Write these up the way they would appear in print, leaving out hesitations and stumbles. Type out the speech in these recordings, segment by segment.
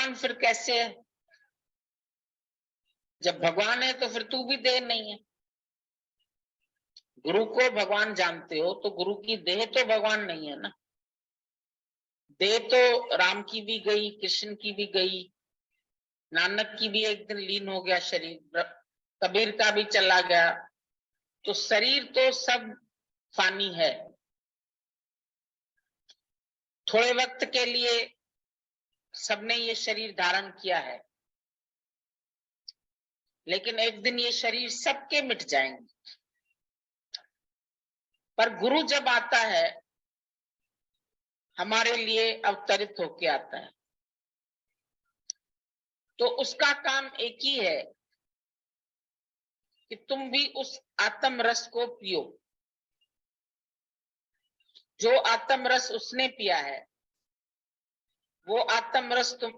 भगवान फिर कैसे है? जब भगवान है तो फिर तू भी देह नहीं है। गुरु को भगवान जानते हो तो गुरु की देह तो भगवान नहीं है ना। देह तो राम की भी गई, कृष्ण की भी गई, नानक की भी एक दिन लीन हो गया शरीर, कबीर का भी चला गया। तो शरीर तो सब फानी है। थोड़े वक्त के लिए सबने ये शरीर धारण किया है, लेकिन एक दिन ये शरीर सबके मिट जाएंगे। पर गुरु जब आता है हमारे लिए अवतरित होके आता है, तो उसका काम एक ही है कि तुम भी उस आत्म रस को पियो। जो आत्म रस उसने पिया है वो आत्म रस तुम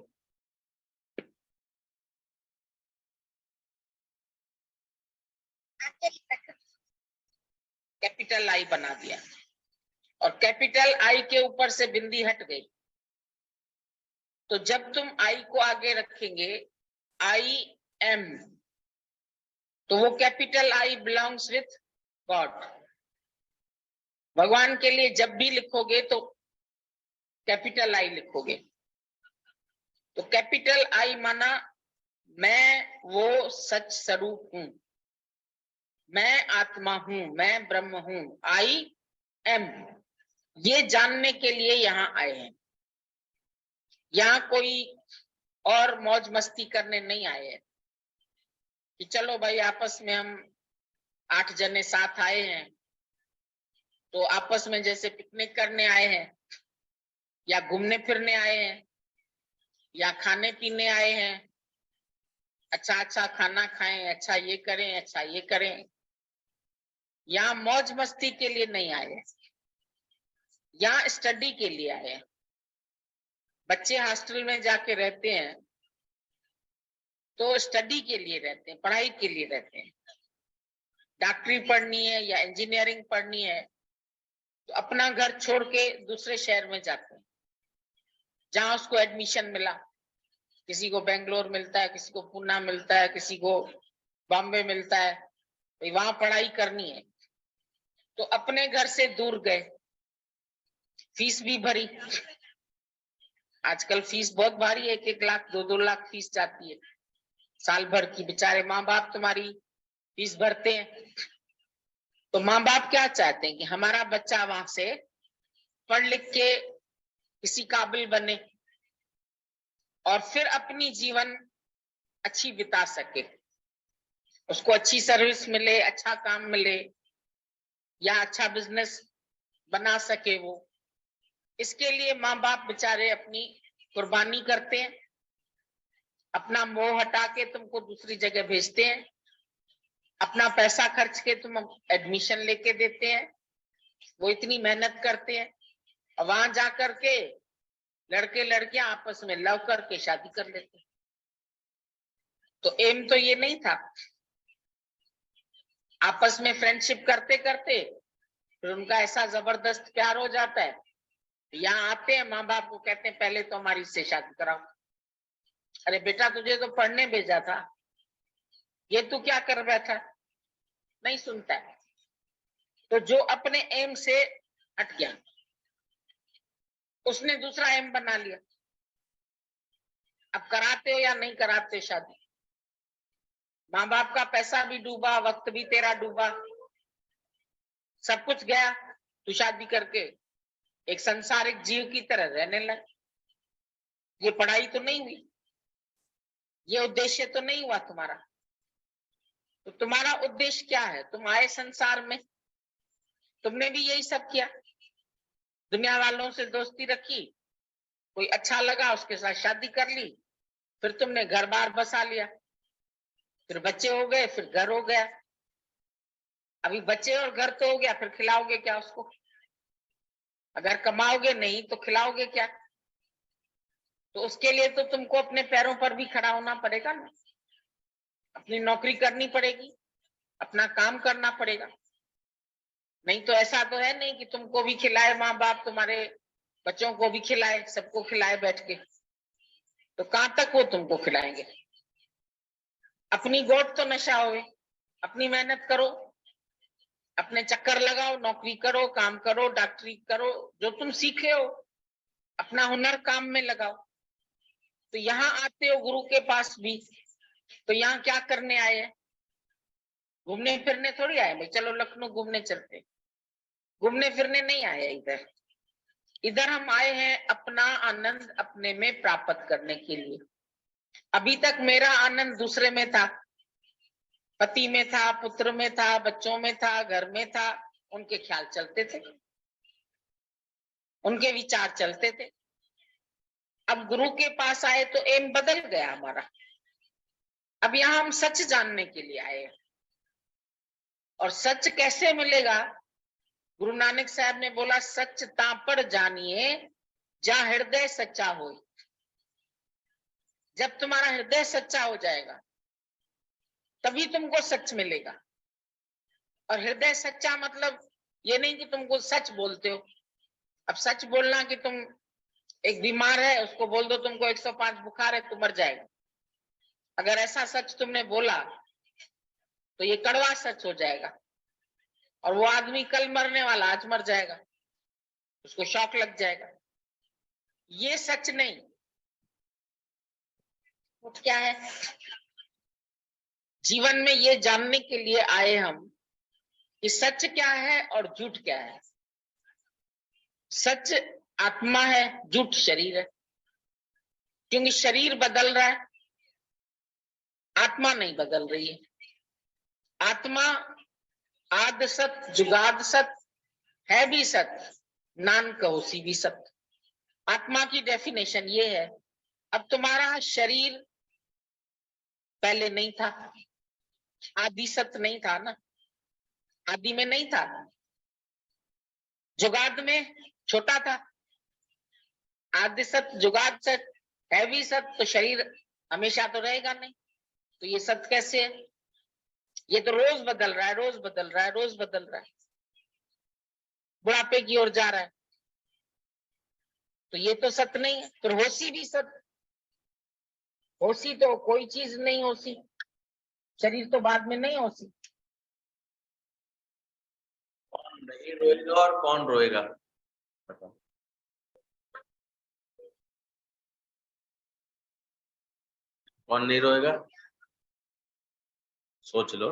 कैपिटल आई बना दिया, और कैपिटल आई के ऊपर से बिंदी हट गई। तो जब तुम आई को आगे रखेंगे, आई एम, तो वो capital I belongs with God. भगवान के लिए जब भी लिखोगे तो कैपिटल आई लिखोगे। तो कैपिटल आई माना मैं वो सच स्वरूप हूं, मैं आत्मा हूं, मैं ब्रह्म हूं, आई एम। ये जानने के लिए यहाँ आए हैं। यहाँ कोई और मौज मस्ती करने नहीं आए हैं कि चलो भाई आपस में हम 8 जने साथ आए हैं तो आपस में जैसे पिकनिक करने आए हैं, या घूमने फिरने आए हैं, या खाने पीने आए हैं, अच्छा अच्छा खाना खाएं, अच्छा ये करें, अच्छा ये करें। यहाँ मौज मस्ती के लिए नहीं आए हैं, यहाँ स्टडी के लिए आए हैं। बच्चे हॉस्टल में जाके रहते हैं तो स्टडी के लिए रहते हैं, पढ़ाई के लिए रहते हैं। डॉक्टरी पढ़नी है या इंजीनियरिंग पढ़नी है तो अपना घर छोड़ के दूसरे शहर में जाते हैं जहां उसको एडमिशन मिला। किसी को बेंगलोर मिलता है, किसी को पुणे मिलता है, किसी को बॉम्बे मिलता है, तो वहां पढ़ाई करनी है तो अपने घर से दूर गए, फीस भी भरी। आजकल फीस बहुत भारी है, 1-1 लाख 2-2 लाख फीस जाती है साल भर की। बेचारे माँ बाप तुम्हारी फीस भरते हैं। तो माँ बाप क्या चाहते हैं कि हमारा बच्चा वहां से पढ़ लिख के किसी काबिल बने और फिर अपनी जीवन अच्छी बिता सके, उसको अच्छी सर्विस मिले, अच्छा काम मिले, या अच्छा बिजनेस बना सके वो। इसके लिए माँ बाप बेचारे अपनी कुर्बानी करते हैं, अपना मोह हटा के तुमको दूसरी जगह भेजते हैं, अपना पैसा खर्च के तुम एडमिशन लेके देते हैं, वो इतनी मेहनत करते हैं, और वहां जाकर के लड़के लड़कियां आपस में लव करके शादी कर लेते हैं। तो एम तो ये नहीं था। आपस में फ्रेंडशिप करते करते फिर उनका ऐसा जबरदस्त प्यार हो जाता है, यहाँ आते हैं माँ बाप को कहते हैं पहले तो हमारी इससे शादी कराओ। अरे बेटा तुझे तो पढ़ने भेजा था, ये तू क्या कर बैठा? नहीं सुनता है। तो जो अपने एम से हट गया उसने दूसरा एम बना लिया। अब कराते हो या नहीं कराते शादी, माँ बाप का पैसा भी डूबा, वक्त भी तेरा डूबा, सब कुछ गया। तू शादी करके एक संसारिक जीव की तरह रहने लग। ये पढ़ाई तो नहीं हुई, ये उद्देश्य तो नहीं हुआ तुम्हारा। तो तुम्हारा उद्देश्य क्या है? तुम आए संसार में, तुमने भी यही सब किया, दुनिया वालों से दोस्ती रखी, कोई अच्छा लगा उसके साथ शादी कर ली, फिर तुमने घर बार बसा लिया, फिर बच्चे हो गए, फिर घर हो गया। अभी बच्चे और घर तो हो गया, फिर खिलाओगे क्या उसको? अगर कमाओगे नहीं तो खिलाओगे क्या? तो उसके लिए तो तुमको अपने पैरों पर भी खड़ा होना पड़ेगा ना, अपनी नौकरी करनी पड़ेगी, अपना काम करना पड़ेगा। नहीं तो ऐसा तो है नहीं कि तुमको भी खिलाए माँ बाप, तुम्हारे बच्चों को भी खिलाए, सबको खिलाए बैठ के। तो कहां तक वो तुमको खिलाएंगे? अपनी गोद तो नशा होवे, अपनी मेहनत करो, अपने चक्कर लगाओ, नौकरी करो, काम करो, डॉक्टरी करो, जो तुम सीखे हो अपना हुनर काम में लगाओ। तो यहाँ आते हो गुरु के पास भी, तो यहाँ क्या करने आए हैं? घूमने फिरने थोड़ी आए भाई, चलो लखनऊ घूमने चलते। घूमने फिरने नहीं आए इधर। इधर हम आए हैं अपना आनंद अपने में प्राप्त करने के लिए। अभी तक मेरा आनंद दूसरे में था, पति में था, पुत्र में था, बच्चों में था, घर में था, उनके ख्याल चलते थे, उनके विचार चलते थे। अब गुरु के पास आए तो एम बदल गया हमारा। अब यहाँ हम सच जानने के लिए आए हैं। और सच कैसे मिलेगा? गुरु नानक साहब ने बोला, सच ता पर जानिए जहां हृदय सच्चा हो। जब तुम्हारा हृदय सच्चा हो जाएगा तभी तुमको सच मिलेगा। और हृदय सच्चा मतलब ये नहीं कि तुमको सच बोलते हो। अब सच बोलना कि तुम एक बीमार है उसको बोल दो तुमको 105 बुखार है तो मर जाएगा, अगर ऐसा सच तुमने बोला तो ये कड़वा सच हो जाएगा। और वो आदमी कल मरने वाला आज मर जाएगा, उसको शौक लग जाएगा। ये सच नहीं। वो क्या है? जीवन में ये जानने के लिए आए हम कि सच क्या है और झूठ क्या है। सच आत्मा है, झूठ शरीर है। क्योंकि शरीर बदल रहा है, आत्मा नहीं बदल रही है। आत्मा आद सत जुगाद सत है भी सत, नान कहो सी भी सत। आत्मा की डेफिनेशन ये है। अब तुम्हारा शरीर पहले नहीं था, आदि सत नहीं था ना, आदि में नहीं था, जुगाद में छोटा था। आदि सत जुगाद सत है भी सत, तो शरीर हमेशा तो रहेगा नहीं। तो ये सत कैसे है? ये तो रोज बदल रहा है, रोज बदल रहा है, रोज बदल रहा है, बुढ़ापे की ओर जा रहा है। तो ये तो सत नहीं है। फिर होशी भी सत, होशी तो कोई चीज नहीं होशी, शरीर तो बाद में नहीं होशी। कौन नहीं रोएगा और कौन रोएगा? बताओ। कौन नहीं रोएगा? सोच लो।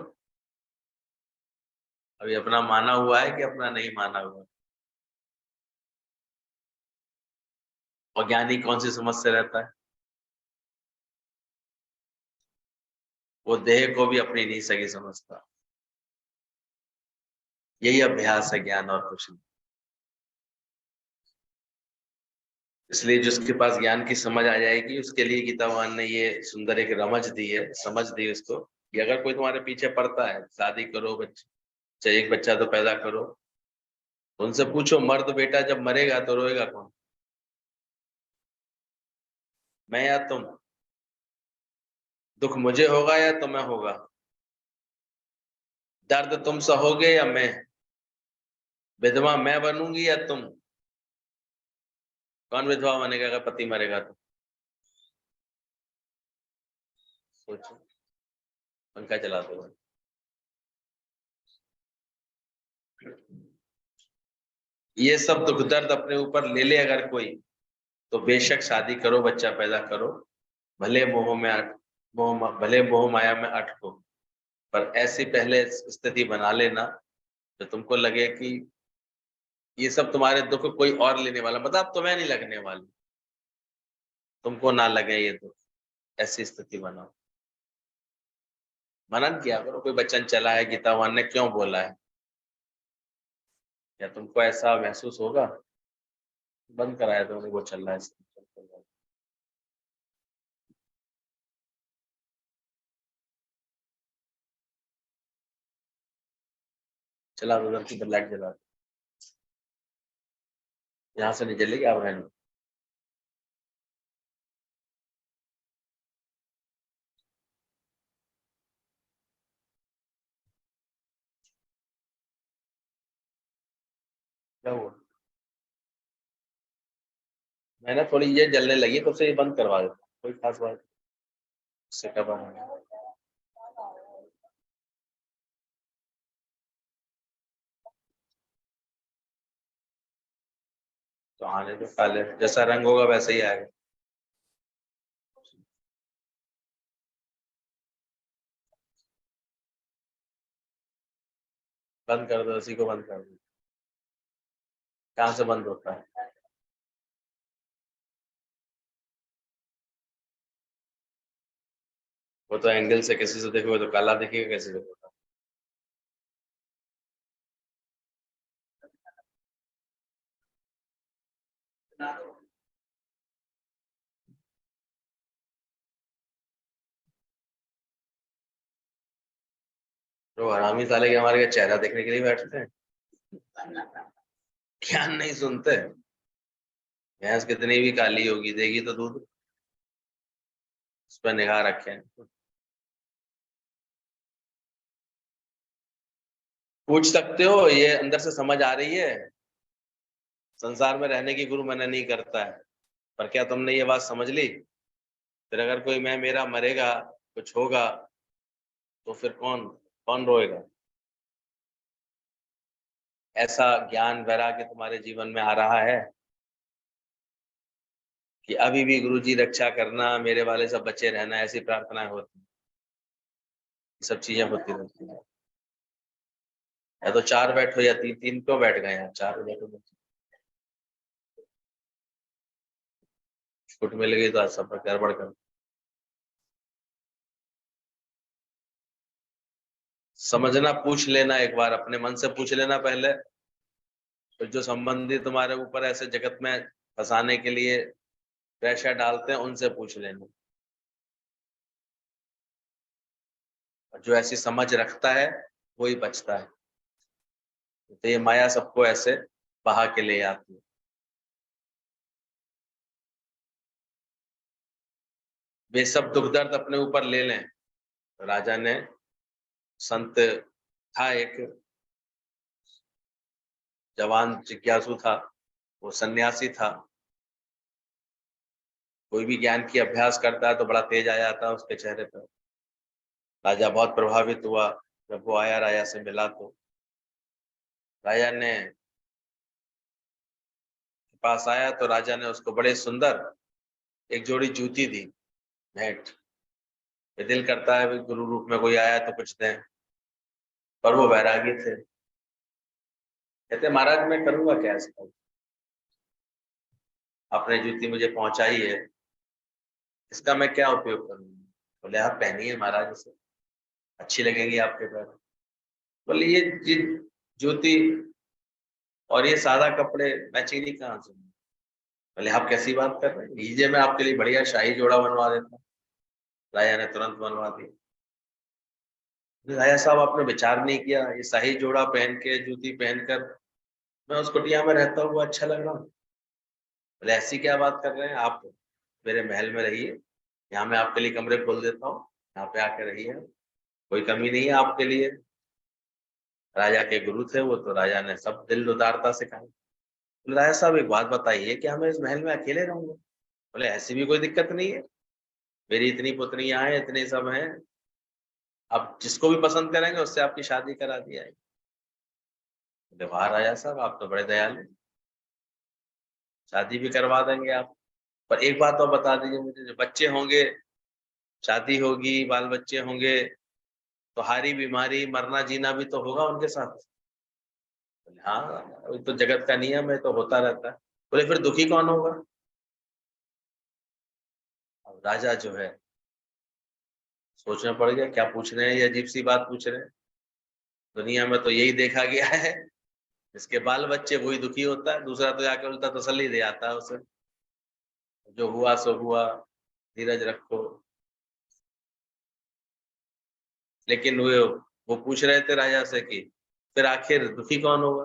अभी अपना माना हुआ है कि अपना नहीं माना हुआ है? अज्ञानी कौन सी समझ से रहता है? वो देह को भी अपनी नहीं सगी समझता। यही अभ्यास है ज्ञान, और कुछ नहीं। इसलिए जिसके पास ज्ञान की समझ आ जाएगी उसके लिए गीता भगवान ने ये सुंदर एक रमज दी है, समझ दी उसको, कि अगर कोई तुम्हारे पीछे पड़ता है, शादी करो, बच्चे चाहे एक बच्चा तो पैदा करो, उनसे पूछो मर्द बेटा जब मरेगा तो रोएगा कौन? मैं या तुम? दुख मुझे होगा या तुम्हें होगा? दर्द तुम सहोगे या मैं? विधवा मैं बनूंगी या तुम? कौन विधवा बनेगा अगर पति मरेगा तो? सोचो। पंखा चला दो। ये सब दुख दर्द अपने ऊपर ले ले अगर कोई, तो बेशक शादी करो, बच्चा पैदा करो, भले मोह में भले मोह माया में अटको, पर ऐसी पहले स्थिति बना लेना तो तुमको लगे कि ये सब तुम्हारे दुख कोई और लेने वाला, मतलब तुम्हें नहीं लगने वाली, तुमको ना लगे ये दुख। ऐसी स्थिति बनाओ। मनन किया करो, कोई वचन चला है गीता भगवान ने क्यों बोला है, या तुमको ऐसा महसूस होगा? बंद कराया तो वो चल रहा है। चला उधर की लाइट जला, यहाँ से नहीं जलेगी, आप रहने। क्या हुआ? मैंने थोड़ी ये जलने लगी तो उसे ये बंद करवा देता। कोई खास बात से कब आना। तो आने जो काले जैसा रंग होगा वैसे ही आएगा। बंद कर दो, उसी को बंद कर दो। कहाँ से बंद होता है? वो तो एंगल से किसी से देखोगे तो काला दिखेगा, कैसे देखोगे? तो हरामी साले के हमारे चेहरा देखने के लिए बैठते हैं, ज्ञान नहीं सुनते। भैंस कितनी भी काली होगी देगी तो दूध, उस पर निगाह रखें। पूछ सकते हो, ये अंदर से समझ आ रही है? संसार में रहने की गुरु मना नहीं करता है, पर क्या तुमने ये बात समझ ली? फिर अगर कोई मैं मेरा मरेगा, कुछ होगा, तो फिर कौन कौन रोएगा? ऐसा ज्ञान वैराग्य तुम्हारे जीवन में आ रहा है कि अभी भी गुरु जी रक्षा करना, मेरे वाले सब बच्चे रहना, ऐसी प्रार्थनाएं होती हैं, सब चीजें होती रहती हैं। या तो चार बैठो या तीन, तीन क्यों बैठ गए हैं? चार बैठो, छूट मिल गई तो आज सब गड़बड़ कर। समझना, पूछ लेना, एक बार अपने मन से पूछ लेना पहले। तो जो संबंधी तुम्हारे ऊपर ऐसे जगत में फंसाने के लिए प्रेशर डालते हैं, उनसे पूछ लेना। और जो ऐसी समझ रखता है वही बचता है। तो ये माया सबको ऐसे बहा के ले आती है। वे सब दुख दर्द अपने ऊपर ले लें। राजा ने, संत था एक जवान जिज्ञासु था, वो सन्यासी था। कोई भी ज्ञान की अभ्यास करता है तो बड़ा तेज आ जाता है उसके चेहरे पर। राजा बहुत प्रभावित हुआ जब वो आया, राजा से मिला तो राजा ने पास आया तो राजा ने उसको बड़े सुंदर एक जोड़ी जूती दी भेंट। ये दिल करता है गुरु रूप में कोई आया तो कुछ दें, पर वो वैरागी थे। कहते महाराज मैं करूंगा क्या इसका, आपने जूती मुझे पहुंचाई है, इसका मैं क्या उपयोग करूंगा? बोले आप पहनिए महाराज, इसे अच्छी लगेगी आपके पैर। बोले ये जूती और ये सादा कपड़े मैचिंग नहीं कहाँ से? बोले आप कैसी बात कर रहे हैं, लीजिए मैं आपके लिए बढ़िया शाही जोड़ा बनवा देता हूँ। राजा ने तुरंत बनवा दिया। राजा साहब आपने विचार नहीं किया, ये शाही जोड़ा पहन के, जूती पहनकर मैं उस कुटिया में रहता हुआ अच्छा लग रहा हूँ? बोले ऐसी क्या बात कर रहे हैं आप, मेरे महल में रहिए, यहाँ मैं आपके लिए कमरे खोल देता हूँ, यहाँ पे आके रहिए, कोई कमी नहीं है आपके लिए। राजा के गुरु थे वो, तो राजा ने सब दिल उदारता से कहा। बोले राजा साहब एक बात बताइए कि हमें इस महल में अकेले रहूंगा? बोले ऐसी भी कोई दिक्कत नहीं है, मेरी इतनी पुत्रियां हैं, इतने सब हैं, आप जिसको भी पसंद करेंगे उससे आपकी शादी करा दी जाएगी। बोले वाह राजा साहब आप तो बड़े दयालु, शादी भी करवा देंगे आप। पर एक बात और बता दीजिए मुझे, जो बच्चे होंगे, शादी होगी, बाल बच्चे होंगे, तो हारी बीमारी मरना जीना भी तो होगा उनके साथ। बोले हाँ, वो तो जगत का नियम है, तो होता रहता है। बोले फिर दुखी कौन होगा? अब राजा जो है सोचना पड़ गया, क्या पूछ रहे हैं, ये अजीब सी बात पूछ रहे हैं। दुनिया में तो यही देखा गया है, इसके बाल बच्चे वही दुखी होता है, दूसरा तो जाके उल्टा तसल्ली दे आता है उसे, जो हुआ सो हुआ, धीरज रखो। लेकिन वो पूछ रहे थे राजा से कि फिर आखिर दुखी कौन होगा?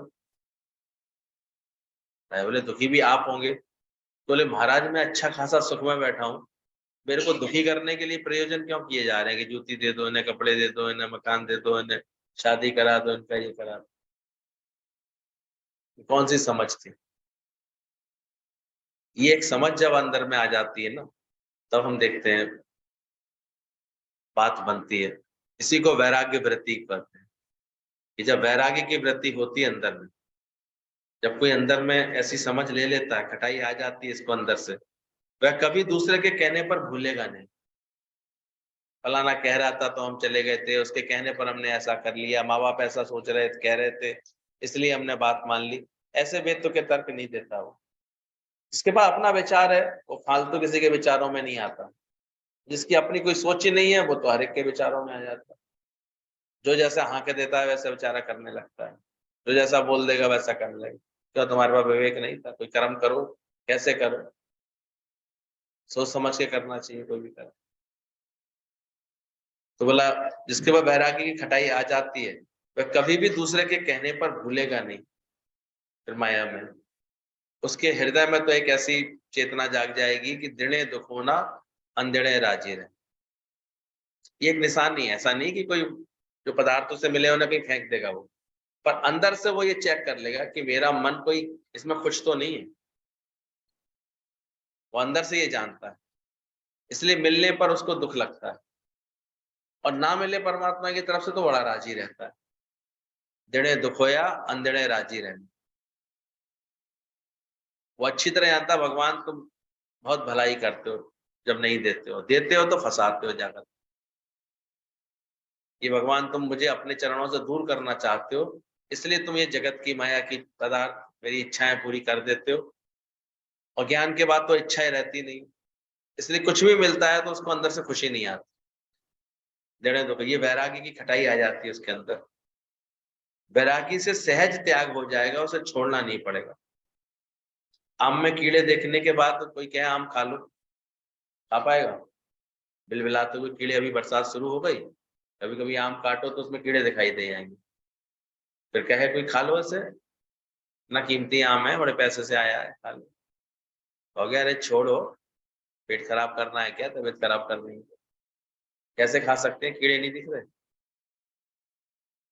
राजा बोले दुखी भी आप होंगे। तो बोले महाराज मैं अच्छा खासा सुख में बैठा हूँ, मेरे को दुखी करने के लिए प्रयोजन क्यों किए जा रहे हैं कि जूती दे दो इन्हें, कपड़े दे दो इन्हें, मकान दे दो इन्हें, शादी करा दो इनका, ये करा दो। कौन सी समझ थी? ये एक समझ जब अंदर में आ जाती है ना, तब हम देखते हैं बात बनती है। इसी को वैराग्य वृत्ति कहते हैं कि जब वैराग्य की वृत्ति होती है अंदर में, जब कोई अंदर में ऐसी समझ ले लेता है, खटाई आ जाती है इसको अंदर से, वह कभी दूसरे के कहने पर भूलेगा नहीं। फलाना कह रहा था तो हम चले गए थे, उसके कहने पर हमने ऐसा कर लिया, माँ बाप ऐसा सोच रहे कह रहे थे इसलिए हमने बात मान ली। ऐसे बेतुके के तर्क नहीं देता वो। जिसके पास अपना विचार है वो फालतू किसी के विचारों में नहीं आता। जिसकी अपनी कोई सोच ही नहीं है वो तो हर एक के विचारों में आ जाता है। जो जैसा हाँक देता है वैसा बेचारा करने लगता है, जो जैसा बोल देगा वैसा करने लगेगा। क्या तुम्हारे पास विवेक नहीं था? कोई कर्म करो, कैसे करो, सोच समझ के करना चाहिए कोई भी कर्म। तो बोला जिसके पास वैराग्य की खटाई आ जाती है वह कभी भी दूसरे के कहने पर भूलेगा नहीं। फिर माया में उसके हृदय में तो एक ऐसी चेतना जाग जाएगी कि दिने दुखोना अंधेरे राजी रहे। ये एक निशानी है, ऐसा नहीं कि कोई जो पदार्थों से मिले उन्हें कहीं फेंक देगा वो, पर अंदर से वो ये चेक कर लेगा कि मेरा मन कोई इसमें खुश तो नहीं है। वो अंदर से ये जानता है, इसलिए मिलने पर उसको दुख लगता है और ना मिले परमात्मा की तरफ से तो बड़ा राजी रहता है। दिने दुखोया अंधेरे राजी रहने। वो अच्छी तरह जानता है भगवान तुम बहुत भलाई करते हो, जब नहीं देते हो, देते हो तो फंसाते हो जाकर। ये भगवान तुम मुझे अपने चरणों से दूर करना चाहते हो, इसलिए तुम ये जगत की माया की पदार्थ मेरी इच्छाएं पूरी कर देते हो। और ज्ञान के बाद तो इच्छाएं रहती नहीं, इसलिए कुछ भी मिलता है तो उसको अंदर से खुशी नहीं आती। देने दो, ये वैरागी की खटाई आ जाती है उसके अंदर। वैरागी से सहज त्याग हो जाएगा, उसे छोड़ना नहीं पड़ेगा। आम में कीड़े देखने के बाद कोई कहे आम खा लो, खा पाएगा? बिलबिलाते हुए कीड़े, अभी बरसात शुरू हो गई, कभी कभी आम काटो तो उसमें कीड़े दिखाई दे जाएंगे, फिर कहे कोई खा लो इसे, ना कीमती आम है, बड़े पैसे से आया है, खा लो। हो गया, अरे छोड़ो, पेट खराब करना है क्या, तबीयत खराब करनी है? कैसे खा सकते हैं, कीड़े नहीं दिख रहे?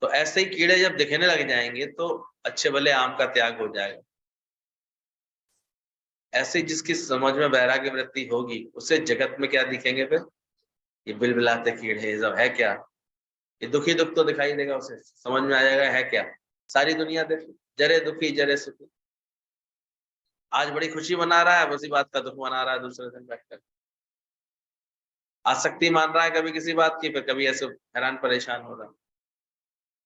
तो ऐसे ही कीड़े जब दिखने लग जाएंगे तो अच्छे भले आम का त्याग हो जाएगा। ऐसे जिसकी समझ में वैराग्य वृत्ति होगी उसे जगत में क्या दिखेंगे फिर? ये बिलबिलाते कीड़े, ये सब है क्या? ये दुखी दुख तो दिखाई देगा उसे, समझ में आ जाएगा है क्या। सारी दुनिया देख, जरे दुखी जरे सुखी। आज बड़ी खुशी मना रहा है, उसी बात का दुख मना रहा है दूसरे दिन बैठकर। आसक्ति मान रहा है कभी किसी बात की, फिर कभी ऐसे हैरान परेशान हो रहा है।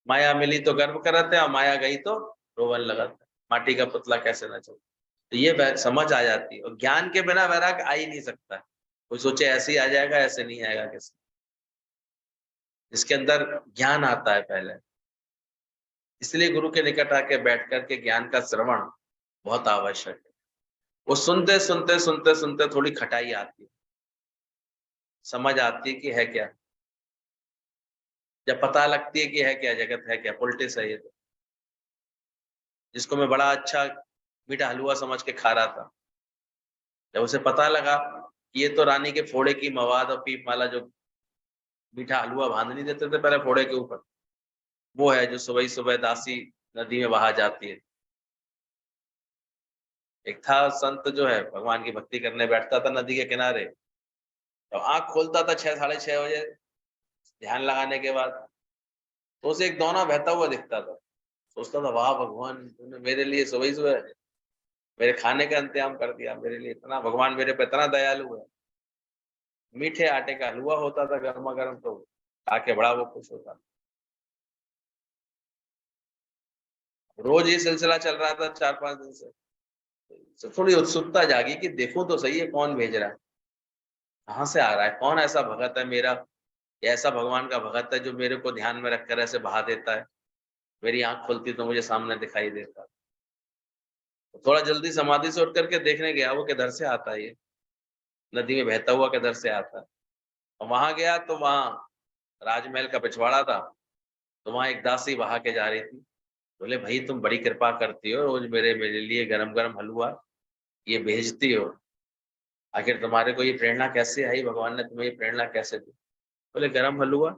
माया मिली तो गर्व करते हैं और माया गई तो रोवन लगाते हैं, माटी का पुतला कैसे न चले। तो ये समझ आ जाती है, और ज्ञान के बिना वैराग्य आ ही नहीं सकता है। कोई सोचे ऐसे ही आ जाएगा, ऐसे नहीं आएगा कैसे। इसके अंदर ज्ञान आता है पहले, इसलिए गुरु के निकट आके बैठ करके ज्ञान का श्रवण बहुत आवश्यक है। वो सुनते सुनते सुनते सुनते थोड़ी खटाई आती है, समझ आती है कि है क्या। जब पता लगती है कि है क्या, जगत है क्या, पॉलिटिक्स है ये तो। जिसको मैं बड़ा अच्छा मीठा हलवा समझ के खा रहा था, जब उसे पता लगा कि ये तो रानी के फोड़े की मवाद और पीप माला जो मीठा हलवा बांधनी देते थे पहले फोड़े के ऊपर, वो है जो सुबह सुबह दासी नदी में बहा जाती है। एक था संत जो है भगवान की भक्ति करने बैठता था नदी के किनारे, तो आंख खोलता था 6 साढ़े 6 बजे ध्यान लगाने के बाद, तो उसे एक दोना बहता हुआ दिखता था। सोचता था वाह भगवान, तूने मेरे लिए सुबह सुबह मेरे खाने का इंतजाम कर दिया, मेरे लिए इतना, भगवान मेरे पे इतना दयालु है। मीठे आटे का हलवा होता था गर्मा गर्म, तो आके बड़ा वो खुश होता। रोज ये सिलसिला चल रहा था 4-5 दिन से। तो थोड़ी उत्सुकता जागी कि देखूं तो सही है कौन भेज रहा है, कहाँ से आ रहा है, कौन ऐसा भगत है मेरा, या ऐसा भगवान का भगत है जो मेरे को ध्यान में रखकर ऐसे बहा देता है। मेरी आंख खुलती तो मुझे सामने दिखाई देता। तो थोड़ा जल्दी समाधि से उठ करके देखने गया वो किधर से आता है, ये नदी में बहता हुआ किधर से आता है। और वहां गया तो वहां राजमहल का पिछवाड़ा था, तो वहां एक दासी बहा के जा रही थी। बोले भाई तुम बड़ी कृपा करती हो, रोज मेरे मेरे लिए गरम गरम हलवा ये भेजती हो, आखिर तुम्हारे को ये प्रेरणा कैसे आई, भगवान ने तुम्हें ये प्रेरणा कैसे दी? बोले गरम हलवा।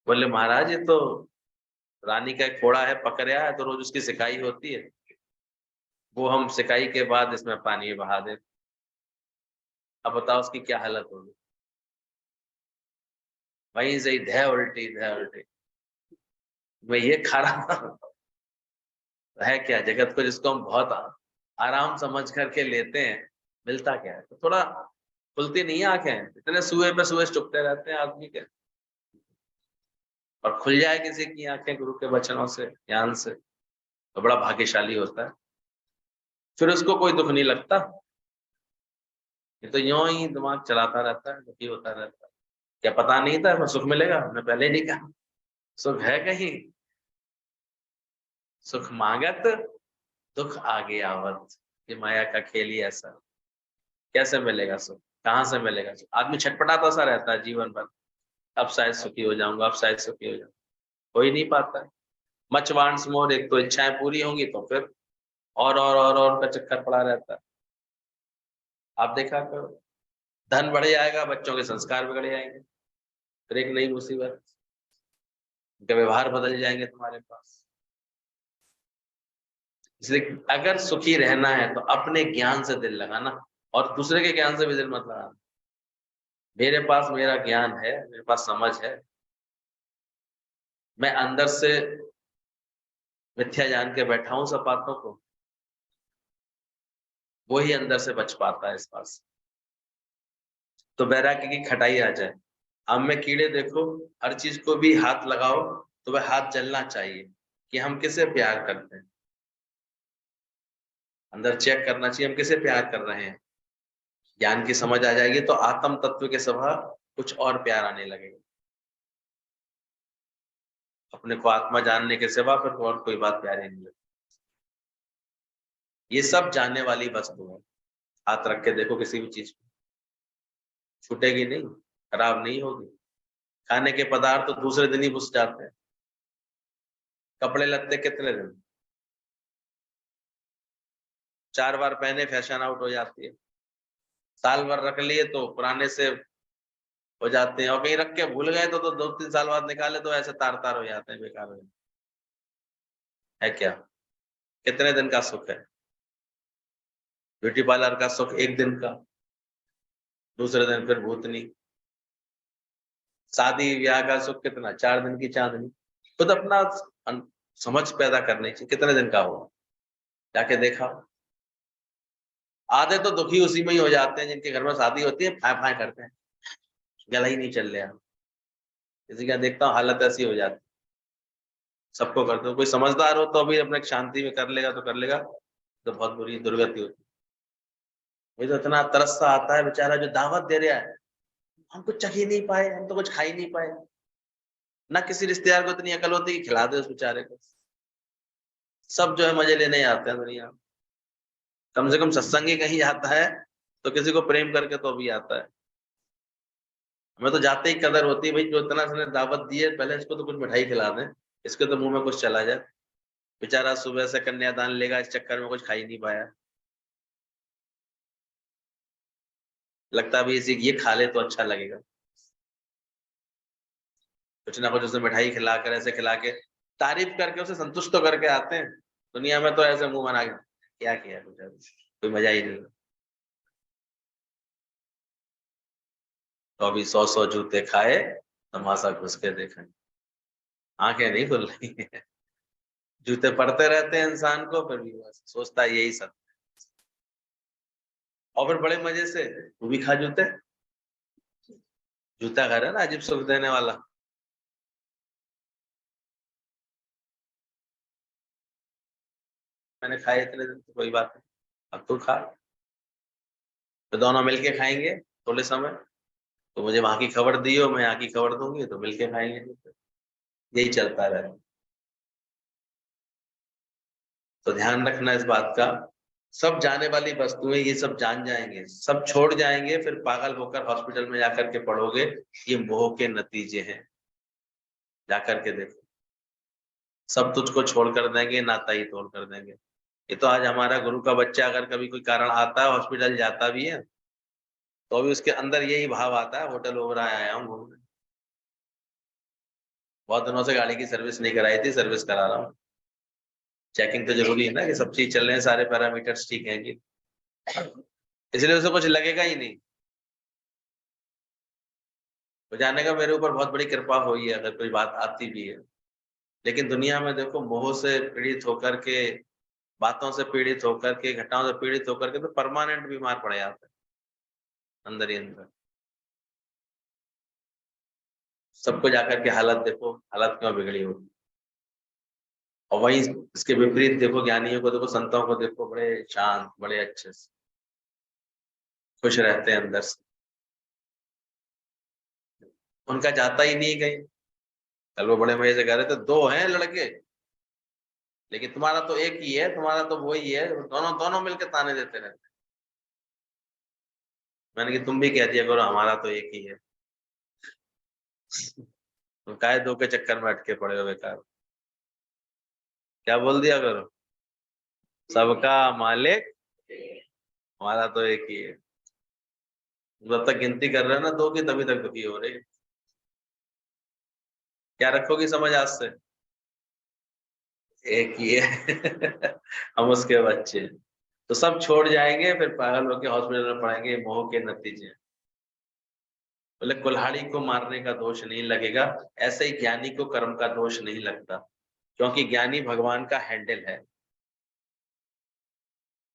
बोले महाराज ये तो रानी का एक फोड़ा है, पकड़या है, तो रोज उसकी सिकाई होती है, वो हम सिकाई के बाद इसमें पानी बहा देते। अब बताओ उसकी क्या हालत होगी। वहीं से ही धै उल्टी धै उल्टी। मैं ये खा रहा था, है क्या जगत को जिसको हम बहुत आराम समझ करके लेते हैं, मिलता क्या है। तो थोड़ा खुलती नहीं है आंखें, इतने सुए पे सुए चुपते रहते हैं आदमी के। और खुल जाए किसी की आंखें गुरु के वचनों से, ज्ञान से, तो बड़ा भाग्यशाली होता है। फिर उसको कोई दुख नहीं लगता। ये तो यूं ही दिमाग चलाता रहता है, दुखी होता रहता है। क्या पता नहीं था सुख मिलेगा, हमने पहले ही नहीं कहा सुख है कहीं। सुख मांगत दुख आगे आवत, ये माया का खेल ही ऐसा। कैसे मिलेगा सुख, कहाँ से मिलेगा सुख। आदमी छटपटाता सा रहता है जीवन भर, अब शायद सुखी हो जाऊंगा, अब शायद सुखी हो जाऊंगा, हो ही नहीं पाता है। मच वांट्स मोर, एक तो इच्छाएं पूरी होंगी तो फिर और का चक्कर पड़ा रहता है। आप देखा करो, धन बढ़ जाएगा, बच्चों के संस्कार बिगड़ जाएंगे, फिर एक नई मुसीबत, उनके व्यवहार बदल जाएंगे तुम्हारे पास। इसलिए अगर सुखी रहना है तो अपने ज्ञान से दिल लगाना, और दूसरे के ज्ञान से भी दिल मत लगाना। मेरे पास मेरा ज्ञान है, मेरे पास समझ है, मैं अंदर से मिथ्या जान के बैठा हूं सब बातों को, वो ही अंदर से बच पाता है इस पास। तो वैराग्य की खटाई आ जाए। आम में कीड़े देखो, हर चीज को भी हाथ लगाओ तो वह हाथ जलना चाहिए कि हम किसे प्यार करते हैं। अंदर चेक करना चाहिए हम किसे प्यार कर रहे हैं। ज्ञान की समझ आ जाएगी तो आत्म तत्व के सिवा कुछ और प्यार आने लगेगा। अपने को आत्मा जानने के सिवा फिर और कोई बात प्यारी नहीं लगती। ये सब जानने वाली वस्तु है। हाथ रख के देखो किसी भी चीज को, छूटेगी नहीं, खराब नहीं होगी। खाने के पदार्थ तो दूसरे दिन ही घुस जाते हैं। कपड़े लत्ते कितने दिन, 4 बार पहने फैशन आउट हो जाती है। साल भर रख लिए तो पुराने से हो जाते हैं, और कहीं रख के भूल गए तो 2-3 साल बाद निकाले तो ऐसे तार तार हो जाते हैं, बेकार हो जाते हैं। है क्या, कितने दिन का सुख है। ब्यूटी पार्लर का सुख एक दिन का, दूसरे दिन फिर भूतनी। शादी ब्याह का सुख कितना, 4 दिन की चांदनी। खुद अपना समझ पैदा करनी चाहिए, कितने दिन का होगा, जाके देखा। आधे तो दुखी उसी में ही हो जाते हैं जिनके घर में शादी होती है, फाय फाय करते हैं, गला ही नहीं चल रहा। किसी का देखता हूँ हालत ऐसी हो जाती, सबको करते हो। कोई समझदार हो तो अभी अपने शांति में कर लेगा तो कर लेगा, तो बहुत बुरी दुर्गति होती है। मुझे तो इतना तरस सा आता है, बेचारा जो दावत दे रहा है, हम कुछ चख ही नहीं पाए, हम तो कुछ खा ही नहीं पाए। ना किसी रिश्तेदार को इतनी अकल होती है कि खिला दे उस बेचारे को। सब जो है मजे लेने आते हैं दुनिया में। कम से कम सत्संग ही कहीं आता है तो किसी को प्रेम करके तो भी आता है। हमें तो जाते ही कदर होती है, भाई जो इतना इसने दावत दी है, पहले इसको तो कुछ मिठाई खिला दें, इसके तो मुंह में कुछ चला जाए। बेचारा सुबह से कन्यादान लेगा, इस चक्कर में कुछ खा ही नहीं पाया। लगता भी इसी ये खा ले तो अच्छा लगेगा। कुछ ना कुछ उसे मिठाई खिलाकर, ऐसे खिला के, तारीफ करके उसे संतुष्ट तो करके आते हैं। दुनिया में तो ऐसे मुंह बना के क्या किया, कुछ कोई मजा ही नहीं। तो अभी 100 जूते खाए, तमाशा घुस के देखें, आंखें नहीं खुल रही है। जूते पड़ते रहते हैं इंसान को, फिर भी बस सोचता है यही सब। और फिर बड़े मजे से तू भी खा जूते। जूता घर है ना अजीब सुख देने वाला। मैंने खाए इतने दिन तो कोई बात नहीं, अब तू खा। तो दोनों मिलके खाएंगे थोड़े समय, तो मुझे वहां की खबर दियो, मैं यहाँ की खबर दूंगी, तो मिलके खाएंगे। यही चलता रहता। तो ध्यान रखना इस बात का। सब जाने वाली वस्तुएं ये सब जान जाएंगे, सब छोड़ जाएंगे, फिर पागल होकर हॉस्पिटल में जाकर के पढ़ोगे ये मोह के नतीजे हैं। जाकर के देखो, सब तुझको छोड़ कर देंगे, नाता ही तोड़ कर देंगे। ये तो आज हमारा गुरु का बच्चा अगर कभी कोई कारण आता है, हॉस्पिटल जाता भी है, तो अभी उसके अंदर यही भाव आता है, होटल ओबराय आया हूँ घूमने, बहुत दिनों से गाड़ी की सर्विस नहीं कराई थी, सर्विस करा रहा हूँ। चेकिंग तो जरूरी है ना कि सब चीज चल रहे हैं, सारे पैरामीटर्स ठीक हैं कि, इसलिए उसे कुछ लगेगा ही नहीं। तो जाने का मेरे ऊपर बहुत बड़ी कृपा हुई है अगर कोई बात आती भी है। लेकिन दुनिया में देखो मोह से पीड़ित होकर के, बातों से पीड़ित होकर के, घटनाओं से पीड़ित होकर के तो परमानेंट बीमार पड़ जाते हैं अंदर ही अंदर। सबको जाकर के हालत देखो, हालत क्यों बिगड़ी होगी। और वहीं इसके विपरीत देखो, ज्ञानियों को देखो, संतों को देखो, बड़े शांत, बड़े अच्छे से खुश रहते हैं अंदर से, उनका जाता ही नहीं कहीं। कल वो बड़े मजे से कह रहे थे, 2 हैं लड़के लेकिन तुम्हारा तो एक ही है, तुम्हारा तो वही है, दोनों दोनों मिलकर ताने देते रहते। मैंने कि तुम भी कह दिया करो हमारा तो एक ही है। तुम काहे 2 के चक्कर में अटके पड़े हो बेकार। क्या बोल दिया करो, सबका मालिक हमारा तो एक ही है। जब तक गिनती कर रहे हो ना 2 की, तभी तक दुखी हो रही है। क्या रखोगी समझ आज से, एक ही है। हम उसके बच्चे हैं। तो सब छोड़ जाएंगे, फिर पागल होकर हॉस्पिटल में पड़ेंगे, मोह के नतीजे। बोले कुल्हाड़ी को मारने का दोष नहीं लगेगा, ऐसे ही ज्ञानी को कर्म का दोष नहीं लगता, क्योंकि ज्ञानी भगवान का हैंडल है।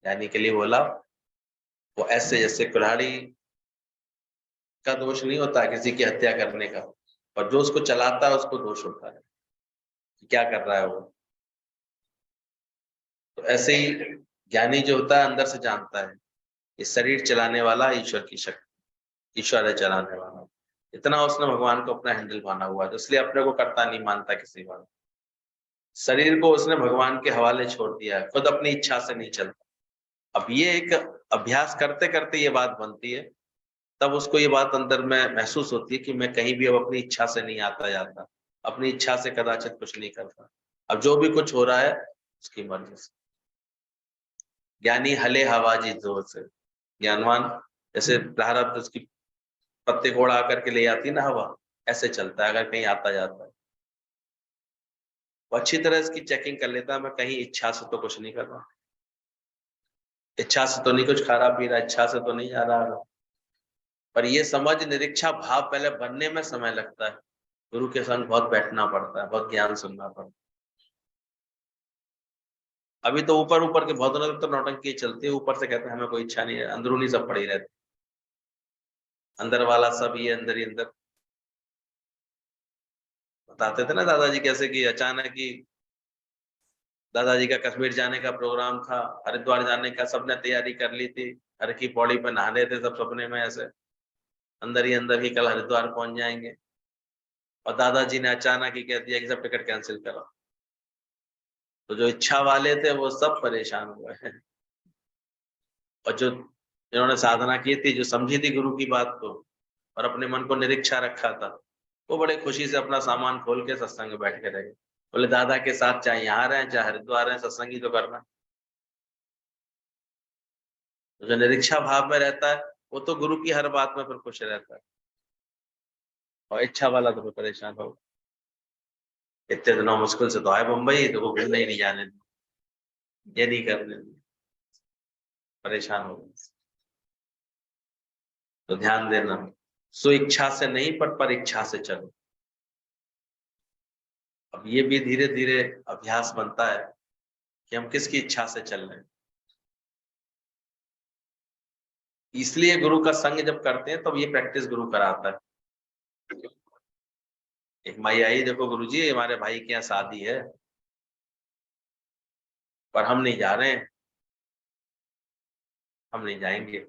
ज्ञानी के लिए बोला, वो ऐसे जैसे कुल्हाड़ी का दोष नहीं होता किसी की हत्या करने का, और जो उसको चलाता है उसको दोष होता है कि क्या कर रहा है वो। तो ऐसे ही ज्ञानी जो होता है अंदर से जानता है ये शरीर चलाने वाला ईश्वर की शक्ति, ईश्वर है चलाने वाला। इतना उसने भगवान को अपना हैंडल माना हुआ है, तो इसलिए अपने को करता नहीं मानता किसी बात। शरीर को उसने भगवान के हवाले छोड़ दिया है, खुद अपनी इच्छा से नहीं चलता। अब ये एक अभ्यास करते करते ये बात बनती है, तब उसको ये बात अंदर में महसूस होती है कि मैं कहीं भी अब अपनी इच्छा से नहीं आता जाता, अपनी इच्छा से कदाचित कुछ नहीं करता। अब जो भी कुछ हो रहा है उसकी मर्जी से। ज्ञानी हले हवाजी जोर से, ज्ञानवान जैसे प्रारब्ध उसकी पत्ते को उड़ा करके ले आती ना हवा, ऐसे चलता है अगर कहीं आता जाता है। वो अच्छी तरह इसकी चेकिंग कर लेता है, मैं कहीं इच्छा से तो कुछ नहीं कर रहा, इच्छा से तो नहीं कुछ खा रहा पी रहा, इच्छा से तो नहीं जा रहा। पर ये समझ निरीक्षा भाव पहले बनने में समय लगता है। गुरु के संग बहुत बैठना पड़ता है, बहुत ज्ञान सुनना पड़ता है। अभी तो ऊपर ऊपर के बहुत लोग तो नौटंकी चलती है, ऊपर से कहते हैं हमें कोई इच्छा नहीं है, अंदरूनी सब पड़ी रहती, अंदर वाला सब ये अंदर ही अंदर। बताते थे ना दादाजी कैसे कि अचानक ही दादाजी का कश्मीर जाने का प्रोग्राम था, हरिद्वार जाने का सबने तैयारी कर ली थी, हर की पौड़ी पर नहाने थे सब सपने में, ऐसे अंदर ही कल हरिद्वार पहुंच जाएंगे। और दादाजी ने अचानक ही कह दिया कि सब टिकट कैंसिल करो। तो जो इच्छा वाले थे वो सब परेशान हुए हैं, और जो जिन्होंने साधना की थी, जो समझी थी गुरु की बात को और अपने मन को निरीक्षा रखा था, वो बड़े खुशी से अपना सामान खोल के सत्संग में बैठ के रहे। बोले दादा के साथ चाहे यहाँ रहे चाहे हरिद्वार रहे, सत्संग ही तो करना। तो जो निरीक्षा भाव में रहता है वो तो गुरु की हर बात में फिर खुश रहता है, और इच्छा वाला तो फिर परेशान हो। इतने दिनों मुश्किल से तो आए मुंबई, तो वो घूमने ही नहीं जाने दिया, ये नहीं करने दिया, परेशान हो गए। तो ध्यान देना, सो इच्छा से नहीं पर परीक्षा से चलो। अब ये भी धीरे धीरे अभ्यास बनता है कि हम किसकी इच्छा से चल रहे हैं। इसलिए गुरु का संग जब करते हैं तब तो ये प्रैक्टिस गुरु कराता है। एक माई आई, देखो गुरुजी हमारे भाई के यहाँ शादी है पर हम नहीं जा रहे हैं, हम नहीं जाएंगे।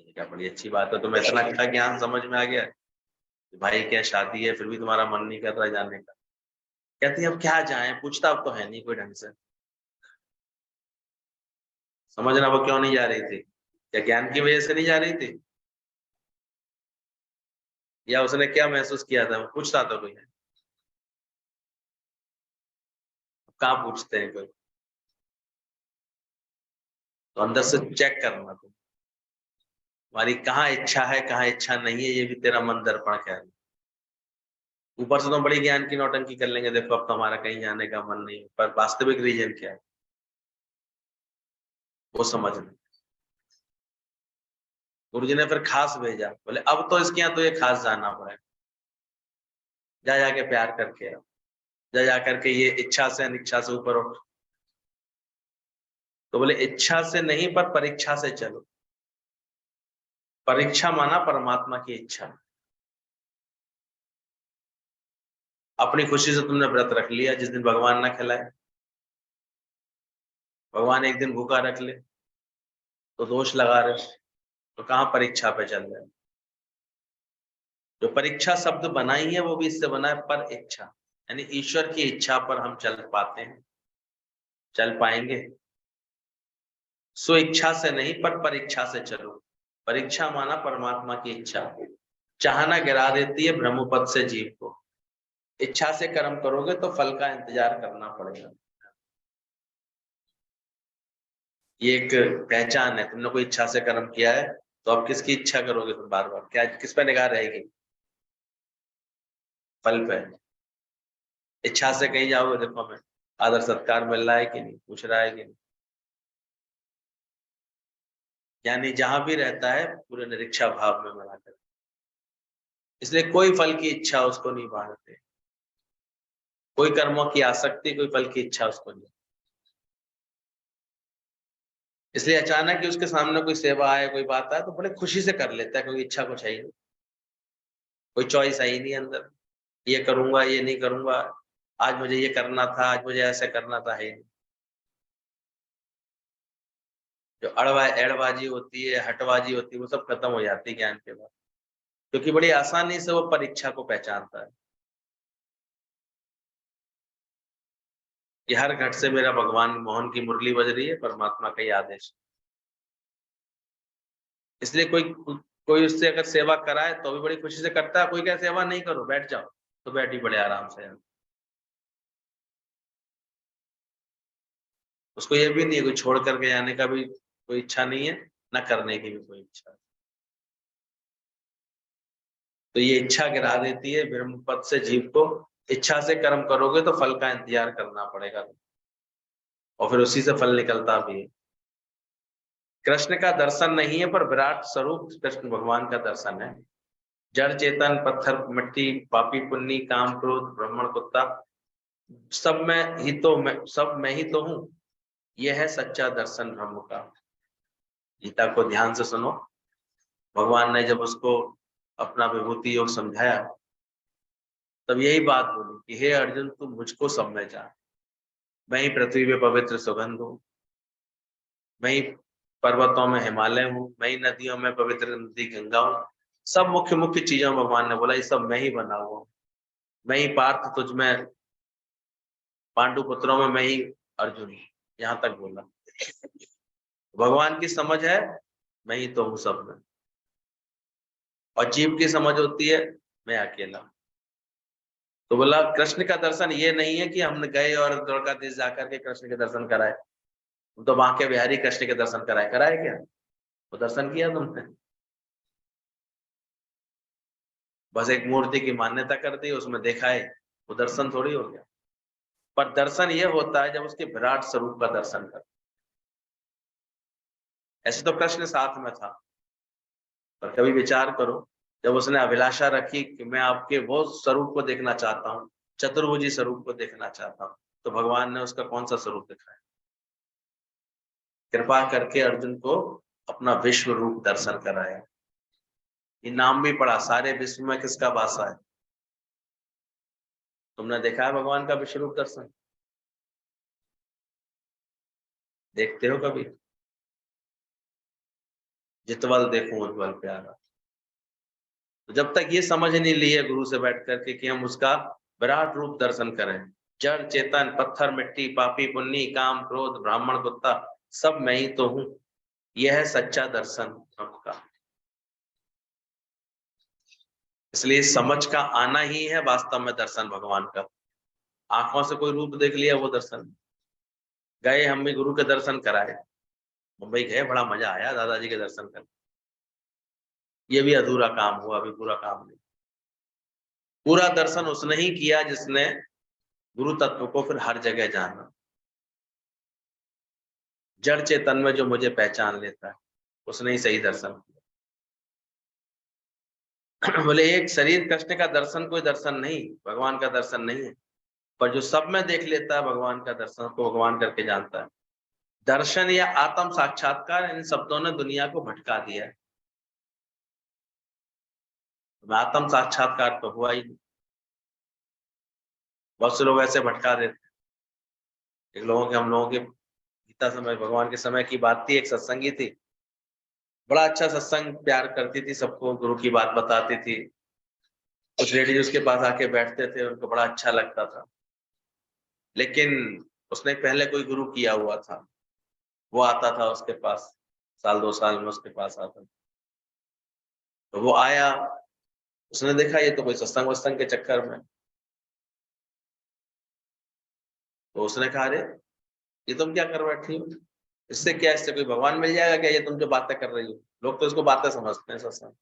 क्या बड़ी अच्छी बात है, तुम्हें इतना अच्छा ज्ञान समझ में आ गया कि भाई के यहाँ शादी है फिर भी तुम्हारा मन नहीं कर रहा जाने का। कहती है अब क्या जाए, पूछता अब तो है नहीं कोई ढंग से। समझना वो क्यों नहीं जा रही थी, क्या ज्ञान की वजह से नहीं जा रही थी, या उसने क्या महसूस किया था, पूछता तो कोई है, कहाँ पूछते हैं कोई। तो अंदर से चेक करना तुम, तुम्हारी कहाँ इच्छा है कहाँ इच्छा नहीं है, ये भी तेरा मन दर्पण कह रहा है। ऊपर से तो बड़ी ज्ञान की नौटंकी कर लेंगे, देखो अब तो हमारा कहीं जाने का मन नहीं है, पर वास्तविक रीजन क्या है वो समझना। गुरुजी ने फिर खास भेजा, बोले अब तो इसके यहाँ तो ये खास जाना पड़ेगा। जा जाके प्यार करके आओ, जा जा करके ये इच्छा से अनिच्छा से ऊपर उठ। तो बोले इच्छा से नहीं पर परीक्षा से चलो। परीक्षा माना परमात्मा की इच्छा। अपनी खुशी से तुमने व्रत रख लिया, जिस दिन भगवान ना खिलाए, भगवान एक दिन भूखा रख ले तो दोष लगा रहे हो, तो कहाँ परीक्षा पे चल रहे हो। जो परीक्षा शब्द बनाई है वो भी इससे बना है, पर इच्छा, यानी ईश्वर की इच्छा पर हम चल पाते हैं, चल पाएंगे। सो इच्छा से नहीं पर परीक्षा से चलो। परीक्षा माना परमात्मा की इच्छा। चाहना गिरा देती है ब्रह्मपद से जीव को। इच्छा से कर्म करोगे तो फल का इंतजार करना पड़ेगा। ये एक पहचान है। तुमने कोई इच्छा से कर्म किया है तो अब किसकी इच्छा करोगे तुम बार बार? क्या किस पे निगाह रहेगी? फल पे। इच्छा से कहीं जाओगे, देखो हमें आदर सत्कार मिल रहा है कि नहीं, पूछ रहा है कि नहीं, यानी जहां भी रहता है पूरे निरीक्षा भाव में मिलाकर। इसलिए कोई फल की इच्छा उसको नहीं बांधते, कोई कर्मों की आसक्ति, कोई फल की इच्छा उसको नहीं। इसलिए अचानक ही उसके सामने कोई सेवा आए, कोई बात आए तो बड़े खुशी से कर लेता है, क्योंकि इच्छा कुछ है ही नहीं, कोई चॉइस है ही नहीं अंदर, ये करूंगा ये नहीं करूंगा, आज मुझे ये करना था, आज मुझे ऐसे करना था, है ही नहीं। जो एड़बाजी होती है, हटबाजी होती है, वो सब खत्म हो जाती है ज्ञान के बाद, क्योंकि बड़ी आसानी से वो परीक्षा को पहचानता है कि हर घट से मेरा भगवान मोहन की मुरली बज रही है, परमात्मा का ही आदेश। इसलिए कोई कोई उससे अगर सेवा कराए तो भी बड़ी खुशी से करता है, कोई क्या सेवा नहीं करो बैठ जाओ, तो बैठ ही बड़े आराम से। उसको ये भी नहीं है, कोई छोड़ करके जाने का भी कोई इच्छा नहीं है, ना करने की भी कोई इच्छा। तो ये इच्छा गिरा देती है ब्रह्म पद से जीव को। इच्छा से कर्म करोगे तो फल का इंतजार करना पड़ेगा, और फिर उसी से फल निकलता भी है। कृष्ण का दर्शन नहीं है पर विराट स्वरूप कृष्ण भगवान का दर्शन है। जड़ चेतन पत्थर मिट्टी पापी पुण्य काम क्रोध ब्राह्मण कुत्ता, सब मैं ही तो हूँ। यह है सच्चा दर्शन ब्रह्म का। गीता को ध्यान से सुनो। भगवान ने जब उसको अपना विभूति योग समझाया तब यही बात बोली कि हे अर्जुन तू मुझको सब में जा। मैं ही पृथ्वी पे पवित्र सुगंध हूँ, मैं ही पर्वतों में हिमालय हूँ, मैं ही नदियों में पवित्र नदी गंगा हूँ। सब मुख्य मुख्य चीजों में भगवान ने बोला ये सब मैं ही बना हुआ हूँ। मैं ही पार्थ तुझ में, पांडु पुत्रों में मैं ही अर्जुन हूँ, यहाँ तक बोला। भगवान की समझ है मैं ही तो हूँ सब में, और जीव की समझ होती है मैं अकेला। तो बोला कृष्ण का दर्शन ये नहीं है कि हमने गए और द्वारकाधीश जाकर के कृष्ण के दर्शन कराए। तो बांके बिहारी कृष्ण के दर्शन कराए, कराए क्या? वो दर्शन किया तुमने? बस एक मूर्ति की मान्यता कर दी, उसमें देखा है, वो दर्शन थोड़ी हो गया। पर दर्शन ये होता है जब उसके विराट स्वरूप का दर्शन कर। ऐसे तो कृष्ण साथ में था, पर कभी विचार करो जब उसने अभिलाषा रखी कि मैं आपके वो स्वरूप को देखना चाहता हूँ, चतुर्भुजी स्वरूप को देखना चाहता हूँ, तो भगवान ने उसका कौन सा स्वरूप दिखाया? कृपा करके अर्जुन को अपना विश्व रूप दर्शन कराया। ये नाम भी पढ़ा, सारे विश्व में किसका वासा है? तुमने देखा है भगवान का विश्व रूप दर्शन? देखते हो कभी? जितवल देखूं उज्ज्वल प्यारा। तो जब तक ये समझ नहीं ली है गुरु से बैठ करके कि हम उसका विराट रूप दर्शन करें, जड़ चेतन पत्थर मिट्टी पापी पुण्य काम क्रोध ब्राह्मण कुत्ता, सब मैं ही तो हूँ। यह है सच्चा दर्शन सबका। इसलिए समझ का आना ही है वास्तव में दर्शन भगवान का। आंखों से कोई रूप देख लिया वो दर्शन। गए हम भी गुरु के दर्शन कराए, मुंबई गए, बड़ा मजा आया दादाजी के दर्शन कर। ये भी अधूरा काम हुआ, अभी पूरा काम नहीं। पूरा दर्शन उसने ही किया जिसने गुरु तत्व को फिर हर जगह जाना। जड़ चेतन में जो मुझे पहचान लेता है उसने ही सही दर्शन किया। बोले एक शरीर कष्ट का दर्शन कोई दर्शन नहीं, भगवान का दर्शन नहीं है, पर जो सब में देख लेता है भगवान का दर्शन को भगवान करके जानता है। दर्शन या आत्म साक्षात्कार, इन शब्दों ने दुनिया को भटका दिया है। आत्म साक्षात्कार तो हुआ ही नहीं। बहुत से लोग ऐसे भटका देते हैं। हम लोगों के गीता समय, भगवान के समय की बात थी, एक सत्संगी थी, बड़ा अच्छा सत्संग, प्यार करती थी सबको, गुरु की बात बताती थी। कुछ लेडीज उसके पास आके बैठते थे, उनको बड़ा अच्छा लगता था। लेकिन उसने पहले कोई गुरु किया हुआ था, वो आता था उसके पास, साल 2 साल में उसके पास आता। तो वो आया, उसने देखा ये तो कोई सत्संग वत्संग के चक्कर में, तो उसने कहा अरे ये तुम क्या कर बैठी हो, इससे क्या, इससे कोई भगवान मिल जाएगा क्या, ये तुम जो बातें कर रही हो। लोग तो इसको बातें समझते हैं सत्संग,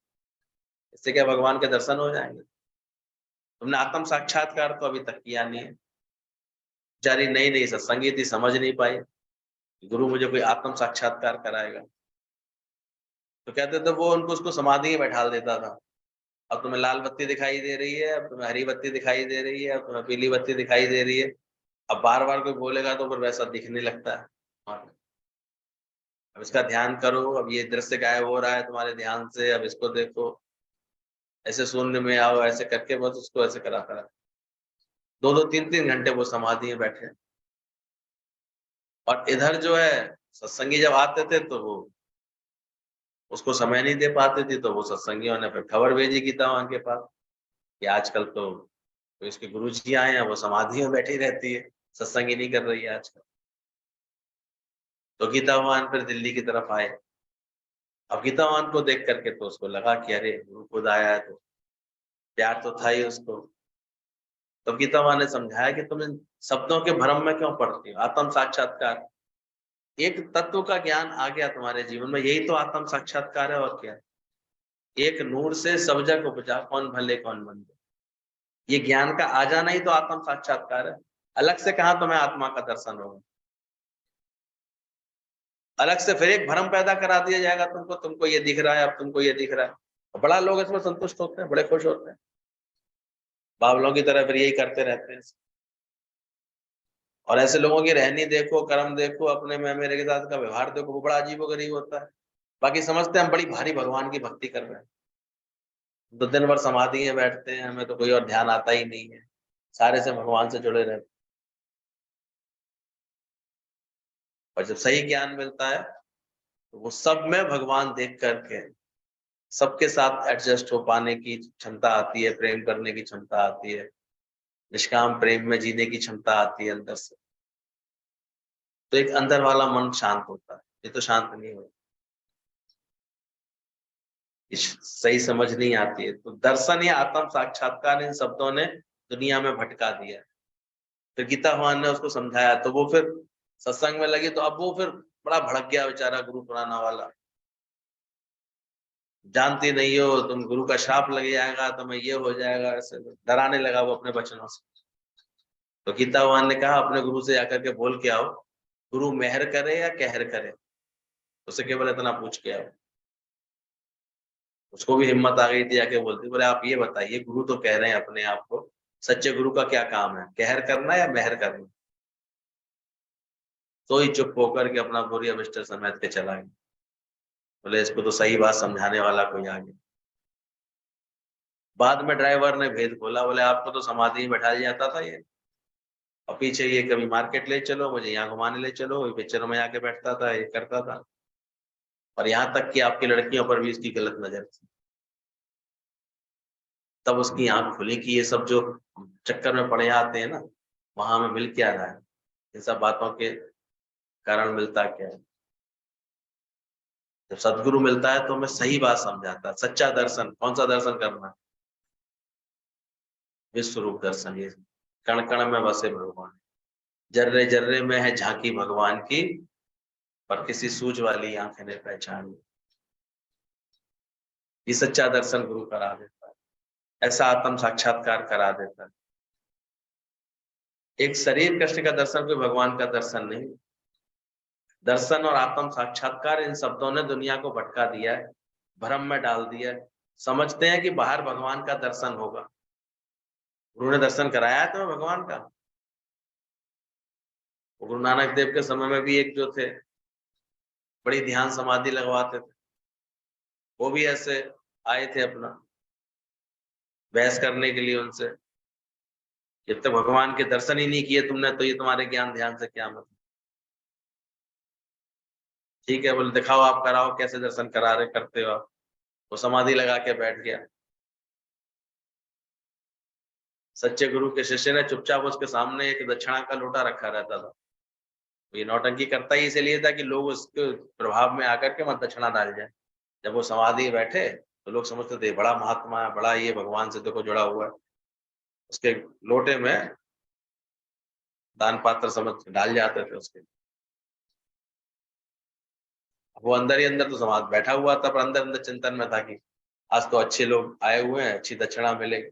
इससे क्या भगवान के दर्शन हो जाएंगे। तुमने आत्म साक्षात्कार तो अभी तक किया नहीं है। बेचारी नई नई सत्संगी थी, समझ नहीं पाई गुरु मुझे कोई आत्म साक्षात्कार कराएगा। तो कहते थे वो उनको, उसको समाधि में बैठा देता था। अब तुम्हें लाल बत्ती दिखाई दे रही है, अब तुम्हें हरी बत्ती दिखाई दे रही है, अब तुम्हें पीली बत्ती दिखाई दे रही है। अब बार बार कोई बोलेगा तो फिर वैसा दिखने लगता है। अब इसका ध्यान करो, अब ये दृश्य गायब हो रहा है तुम्हारे ध्यान से, अब इसको देखो, ऐसे शून्य में आओ, ऐसे करके बस उसको ऐसे करा करा 2-2 3-3 घंटे वो समाधि में बैठे। और इधर जो है सत्संगी जब आते थे तो वो उसको समय नहीं दे पाते थे, तो वो सत्संगियों ने फिर खबर भेजी गीता वहां के पास कि आजकल तो इसके गुरु जी आए हैं, वो समाधि में बैठी रहती है, सत्संगी नहीं कर रही है आजकल। तो गीता भगवान फिर दिल्ली की तरफ आए। अब गीता भगवान को देख करके तो उसको लगा कि अरे गुरु खुद आया है, तो प्यार तो था ही उसको। तो गीता भगवान ने समझाया कि तुम इन शब्दों के भ्रम में क्यों पड़ती हो। आत्म साक्षात्कार, एक तत्व का ज्ञान आ गया तुम्हारे जीवन में, यही तो आत्म साक्षात्कार है। और क्या, एक नूर से सब जग उपजा, कौन भले कौन मंद। ये ज्ञान का आ जाना ही तो आत्म साक्षात्कार है। अलग से कहा तुम्हें आत्मा का दर्शन होगा, अलग से फिर एक भ्रम पैदा करा दिया जाएगा तुमको, तुमको ये दिख रहा है, अब तुमको ये दिख रहा है। बड़ा लोग इसमें संतुष्ट होते हैं, बड़े खुश होते हैं, बावलों की तरह फिर यही करते रहते हैं। और ऐसे लोगों की रहनी देखो, कर्म देखो, अपने में मेरे के साथ का व्यवहार देखो, वो बड़ा अजीबोगरीब होता है। बाकी समझते हैं हम बड़ी भारी भगवान की भक्ति कर रहे हैं, 2 दिन भर समाधि में बैठते हैं, हमें तो कोई और ध्यान आता ही नहीं है, सारे से भगवान से जुड़े रहते। और जब सही ज्ञान मिलता है तो वो सब में भगवान देख करके सबके साथ एडजस्ट हो पाने की क्षमता आती है, प्रेम करने की क्षमता आती है, निष्काम प्रेम में जीने की क्षमता आती है अंदर से। तो एक अंदर वाला मन शांत होता है, ये तो शांत नहीं होता, सही समझ नहीं आती है। तो दर्शन या आत्म साक्षात्कार, इन शब्दों ने दुनिया में भटका दिया। फिर गीता भगवान ने उसको समझाया, तो वो फिर सत्संग में लगी, तो अब वो फिर बड़ा भड़क गया बेचारा गुरु पुराना वाला। जानती नहीं हो तुम, गुरु का श्राप लग जाएगा, तुम्हें ये हो जाएगा, ऐसे डराने लगा वो अपने वचनों से। तो गीता भगवान ने कहा अपने गुरु से आकर के बोल के आओ, गुरु मेहर करे या कहर करे, उससे केवल इतना पूछ के आओ। उसको भी हिम्मत आ गई थी, आके बोलती, बोले आप ये बताइए, गुरु तो कह रहे हैं अपने आप को, सच्चे गुरु का क्या काम है, कहर करना या मेहर करना। तो ही चुप होकर के अपना बोरिया बिस्तर समेट के चला गया। बोले इसको तो सही बात समझाने वाला कोई आ गया। बाद में ड्राइवर ने भेद खोला, बोले आपको तो समाधि में बैठा दिया जाता था ये, और पीछे ये कभी मार्केट ले चलो, मुझे यहाँ घुमाने ले चलो, पिक्चरों में आके बैठता था, ये करता था, और यहाँ तक कि आपकी लड़कियों पर भी इसकी गलत नजर थी। तब उसकी आंख खुली कि ये सब जो चक्कर में पड़े आते हैं ना, वहां में मिल क्या रहा है, इन सब बातों के कारण मिलता क्या है। जब सदगुरु मिलता है तो हमें सही बात समझाता है। सच्चा दर्शन, कौन सा दर्शन करना, विश्व रूप दर्शन, ये कण कण में बसे भगवान, जर्रे जर्रे में है झांकी भगवान की, पर किसी सूझ वाली आंख ने पहचान। ये सच्चा दर्शन गुरु करा देता है, ऐसा आत्म साक्षात्कार करा देता है। एक शरीर कष्ट का दर्शन कोई भगवान का दर्शन नहीं। दर्शन और आत्म साक्षात्कार, इन शब्दों ने दुनिया को भटका दिया है, भ्रम में डाल दिया है। समझते हैं कि बाहर भगवान का दर्शन होगा। गुरु ने दर्शन कराया है तुम्हें भगवान का? गुरु नानक देव के समय में भी एक जो थे, बड़ी ध्यान समाधि लगवाते थे, वो भी ऐसे आए थे अपना बहस करने के लिए उनसे, जब तक भगवान के दर्शन ही नहीं किए तुमने तो ये तुम्हारे ज्ञान ध्यान से क्या मतलब। ठीक है, बोले दिखाओ, आप कराओ, कैसे दर्शन करा रहे करते हो आप। वो समाधि लगा के बैठ गया। सच्चे गुरु के शिष्य ने चुपचाप उसके सामने एक दक्षिणा का लोटा रखा रहता था। ये नौटंकी करता ही इसलिए था कि लोग उसके प्रभाव में आकर के मत दक्षिणा डाल जाए। जब वो समाधि बैठे तो लोग समझते थे बड़ा महात्मा है, बड़ा ये भगवान से देखो जुड़ा हुआ है। उसके लोटे में दान पात्र समझ डाल जाते थे उसके। वो अंदर ही अंदर तो समाज बैठा हुआ था, पर अंदर अंदर चिंतन में था कि आज तो अच्छे लोग आए हुए हैं, अच्छी दक्षिणा मिलेगी।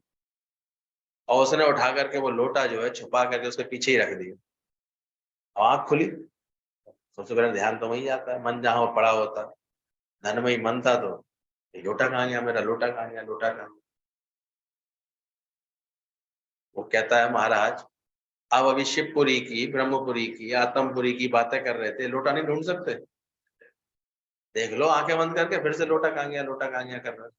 और उसने उठा करके वो लोटा जो है छुपा करके उसके पीछे ही रख दिया। आँख खुली, सबसे पहले ध्यान तो वही आता है, मन जहाँ पड़ा होता है। धन में ही मन था तो ये लोटा कहाँ गया, मेरा लोटा कहाँ गया, लोटा कहाँ गया? वो कहता है महाराज, आप अभी शिवपुरी की, ब्रह्मपुरी की, आत्मपुरी की बातें कर रहे थे, लोटा नहीं ढूंढ सकते? देख लो आंखें बंद करके, फिर से लोटा कहाँ गया, लोटा कहाँ गया कर रहे।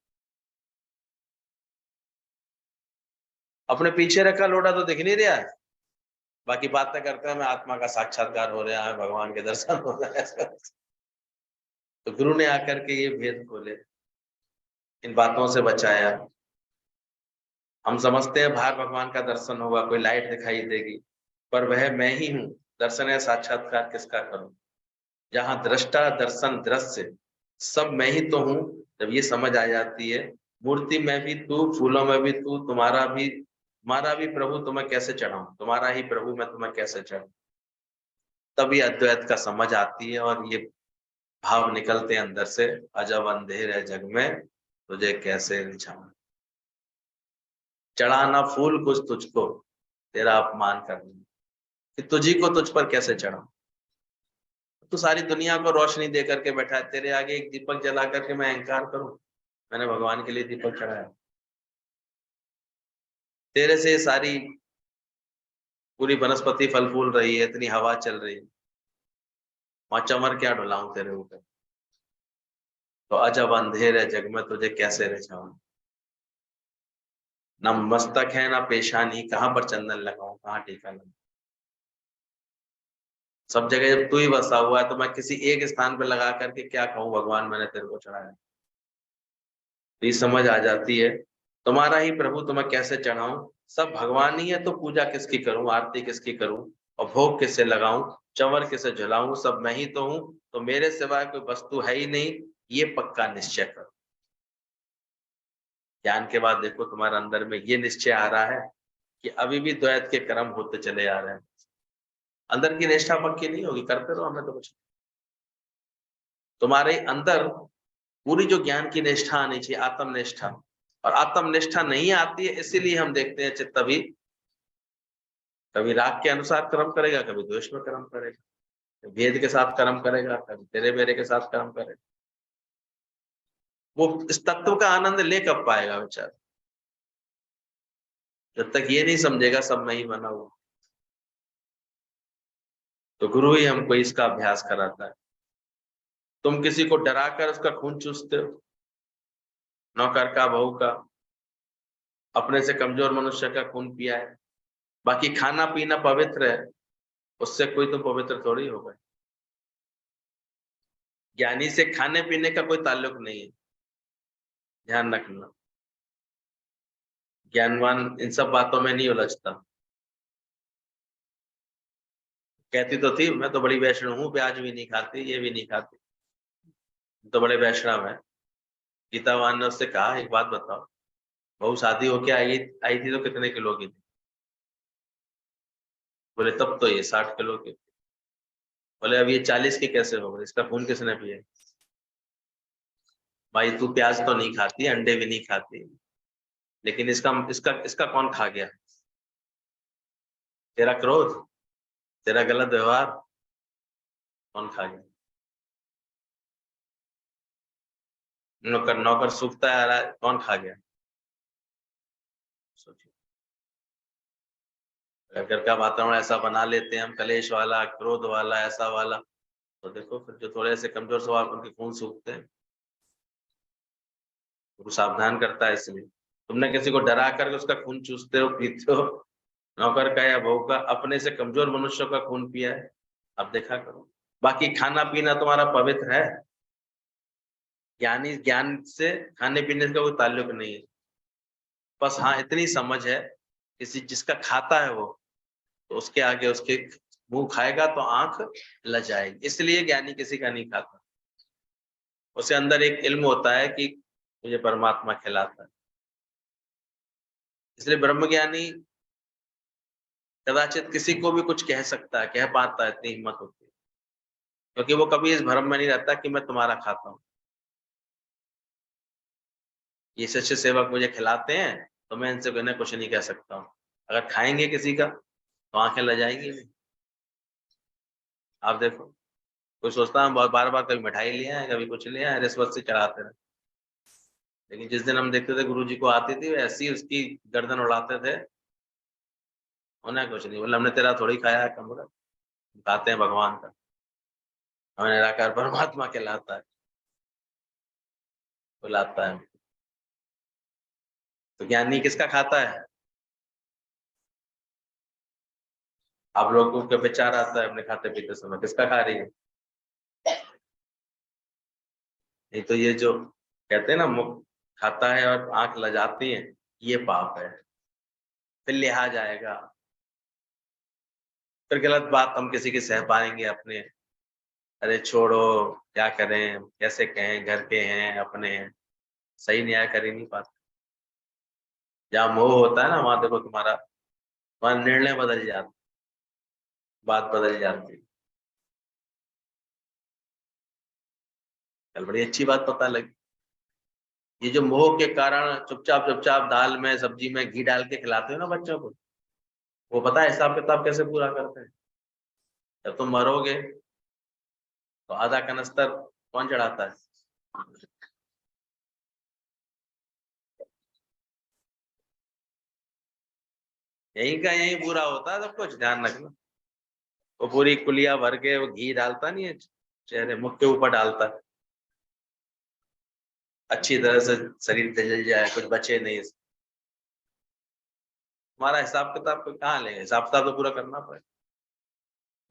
अपने पीछे रखा लोटा तो दिख नहीं रहा है, बाकी बातें करते हैं मैं आत्मा का साक्षात्कार हो रहा है, भगवान के दर्शन हो रहा है। तो गुरु ने आकर के ये भेद खोले, इन बातों से बचाया। हम समझते हैं बाहर भगवान का दर्शन होगा, कोई लाइट दिखाई देगी, पर वह मैं ही हूँ। दर्शन या साक्षात्कार किसका करूं? जहां दृष्टा दर्शन दृश्य सब मैं ही तो हूँ। जब ये समझ आ जाती है, मूर्ति में भी तू, फूलों में भी तू, तुम्हारा भी प्रभु तुम्हें कैसे चढ़ाऊं, तुम्हारा ही प्रभु मैं तुम्हें कैसे चढ़ाऊं। तभी अद्वैत का समझ आती है और ये भाव निकलते हैं अंदर से, अजब अंधेर है जग में तुझे कैसे रिझाऊं। चढ़ाना फूल कुछ तुझको, तेरा अपमान करना कि तुझी को तुझ पर कैसे चढ़ाऊं। तो सारी दुनिया को रोशनी दे करके बैठा है, तेरे आगे एक दीपक जला करके मैं अहंकार करूं मैंने भगवान के लिए दीपक चढ़ाया? तेरे से सारी पूरी वनस्पति फल फूल रही है, इतनी हवा चल रही है, वहां चमर क्या डुलाऊं तेरे ऊपर। तो अजब अंधेर है जग में तुझे कैसे रिझाऊं। ना मस्तक है ना पेशानी, कहां पर चंदन लगाऊं, कहां टीका लगाऊं। सब जगह जब तू ही बसा हुआ है तो मैं किसी एक स्थान पर लगा करके क्या कहूँ भगवान मैंने तेरे को चढ़ाया। तो ये समझ आ जाती है, तुम्हारा ही प्रभु तुम्हें कैसे चढ़ाऊं। सब भगवान ही है तो पूजा किसकी करूं, आरती किसकी करूं, और भोग किसे लगाऊं, चंवर किसे जलाऊं। सब मैं ही तो हूं, तो मेरे सिवाय कोई वस्तु है ही नहीं, ये पक्का निश्चय करो। ज्ञान के बाद देखो तुम्हारे अंदर में ये निश्चय आ रहा है कि अभी भी द्वैत के कर्म होते चले आ रहे हैं। अंदर की निष्ठा पक्की नहीं होगी, करते रहो, हमें तो कुछ। तुम्हारे अंदर पूरी जो ज्ञान की निष्ठा आनी चाहिए, आत्मनिष्ठा, और आत्मनिष्ठा नहीं आती है, इसीलिए हम देखते हैं चित्त अभी कभी राग के अनुसार कर्म करेगा, कभी द्वेष में कर्म करेगा, भेद के साथ कर्म करेगा, कभी तेरे मेरे के साथ कर्म करेगा। वो इस तत्व का आनंद ले कब पाएगा बेचारा, जब तक ये नहीं समझेगा सब मैं ही बना हुआ। तो गुरु ही हमको इसका अभ्यास कराता है। तुम किसी को डरा कर उसका खून चूसते हो, नौकर का, बहू का, अपने से कमजोर मनुष्य का खून पिया है, बाकी खाना पीना पवित्र है, उससे कोई तो पवित्र थोड़ी हो गए। ज्ञानी से खाने पीने का कोई ताल्लुक नहीं है, ध्यान रखना। ज्ञानवान इन सब बातों में नहीं उलझता। कहती तो थी मैं तो बड़ी वैष्णव हूँ, प्याज भी नहीं खाती, ये भी नहीं खाती, तो बड़े वैष्णव है। गीतावान ने उससे कहा एक बात बताओ, बहू शादी होके आई आई थी तो कितने किलो की थी? बोले तब तो ये 60 किलो की। बोले अब ये 40 की कैसे हो गई, इसका खून किसने पिया? भाई तू प्याज तो नहीं खाती, अंडे भी नहीं खाती, लेकिन इसका इसका इसका कौन खा गया? तेरा क्रोध, तेरा गलत व्यवहार कौन खा गया? नौकर नौकर सूखता है आ रहा है, कौन खा गया? सोचिए, अगर घर का वातावरण ऐसा बना लेते हैं हम, कलेश वाला, क्रोध वाला, ऐसा वाला, तो देखो फिर जो थोड़े से कमजोर स्वभाव उनके खून सूखते हैं। वो सावधान करता है इसलिए। तुमने किसी को डरा करके उसका खून चूसते हो, पीते हो, नौकर का या बहू का, अपने से कमजोर मनुष्यों का खून पिया है, अब देखा करो। बाकी खाना पीना तुम्हारा पवित्र है, ज्ञानी ज्ञान से खाने पीने का कोई ताल्लुक नहीं है। बस हाँ इतनी समझ है, किसी जिसका खाता है वो, तो उसके आगे उसके मुंह खाएगा तो आंख लजाएगी, इसलिए ज्ञानी किसी का नहीं खाता। उसे अंदर एक इल्म होता है कि मुझे परमात्मा खिलाता है। इसलिए ब्रह्मज्ञानी कदाचित किसी को भी कुछ कह सकता है, कह पाता है, इतनी हिम्मत होती है, क्योंकि वो कभी इस भ्रम में नहीं रहता कि मैं तुम्हारा खाता हूँ। ये सच्चे सेवक मुझे खिलाते हैं तो मैं इनसे बिना कुछ नहीं कह सकता हूँ। अगर खाएंगे किसी का तो आंखें लजाएंगी नहीं। आप देखो, कोई सोचता है हम बार बार कभी मिठाई ले आए, कभी कुछ ले आए, रिश्वत से चढ़ाते रहे। लेकिन जिस दिन हम देखते थे गुरु जी को आती थी, ऐसी उसकी गर्दन उड़ाते थे, उन्हें कुछ नहीं, बोले हमने तेरा थोड़ी खाया है कमरा, खाते हैं भगवान का, हमें निराकार परमात्मा कहलाता है, बुलाता है। तो ज्ञानी किसका खाता है? आप लोगों को विचार आता है अपने खाते पीते समय, किसका खा रही है? नहीं तो ये जो कहते हैं ना, मुख खाता है और आंख लजाती है, ये पाप है, फिर लिहा जाएगा। फिर गलत बात हम किसी की सह पाएंगे अपने, अरे छोड़ो, क्या करें, कैसे कहें, घर के हैं, अपने हैं, सही न्याय कर ही नहीं पाते। जहाँ मोह होता है ना, वहां देखो तुम्हारा वहां निर्णय बदल जाता, बात बदल जाती। कल बड़ी अच्छी बात पता लगी, ये जो मोह के कारण चुपचाप चुपचाप दाल में सब्जी में घी डाल के खिलाते हो ना बच्चों को, वो पता है हिसाब किताब कैसे पूरा करते हैं? जब तुम मरोगे तो आधा कनस्तर कौन चढ़ाता है? यहीं का यहीं पूरा होता है सब कुछ, ध्यान रखना। वो पूरी कुलिया भर के वो घी डालता नहीं है, चेहरे मुख के ऊपर डालता है, अच्छी तरह से शरीर जल जाए, कुछ बचे नहीं। हमारा हिसाब किताब को कहाँ लेंगे, हिसाब किताब तो पूरा करना पड़ेगा।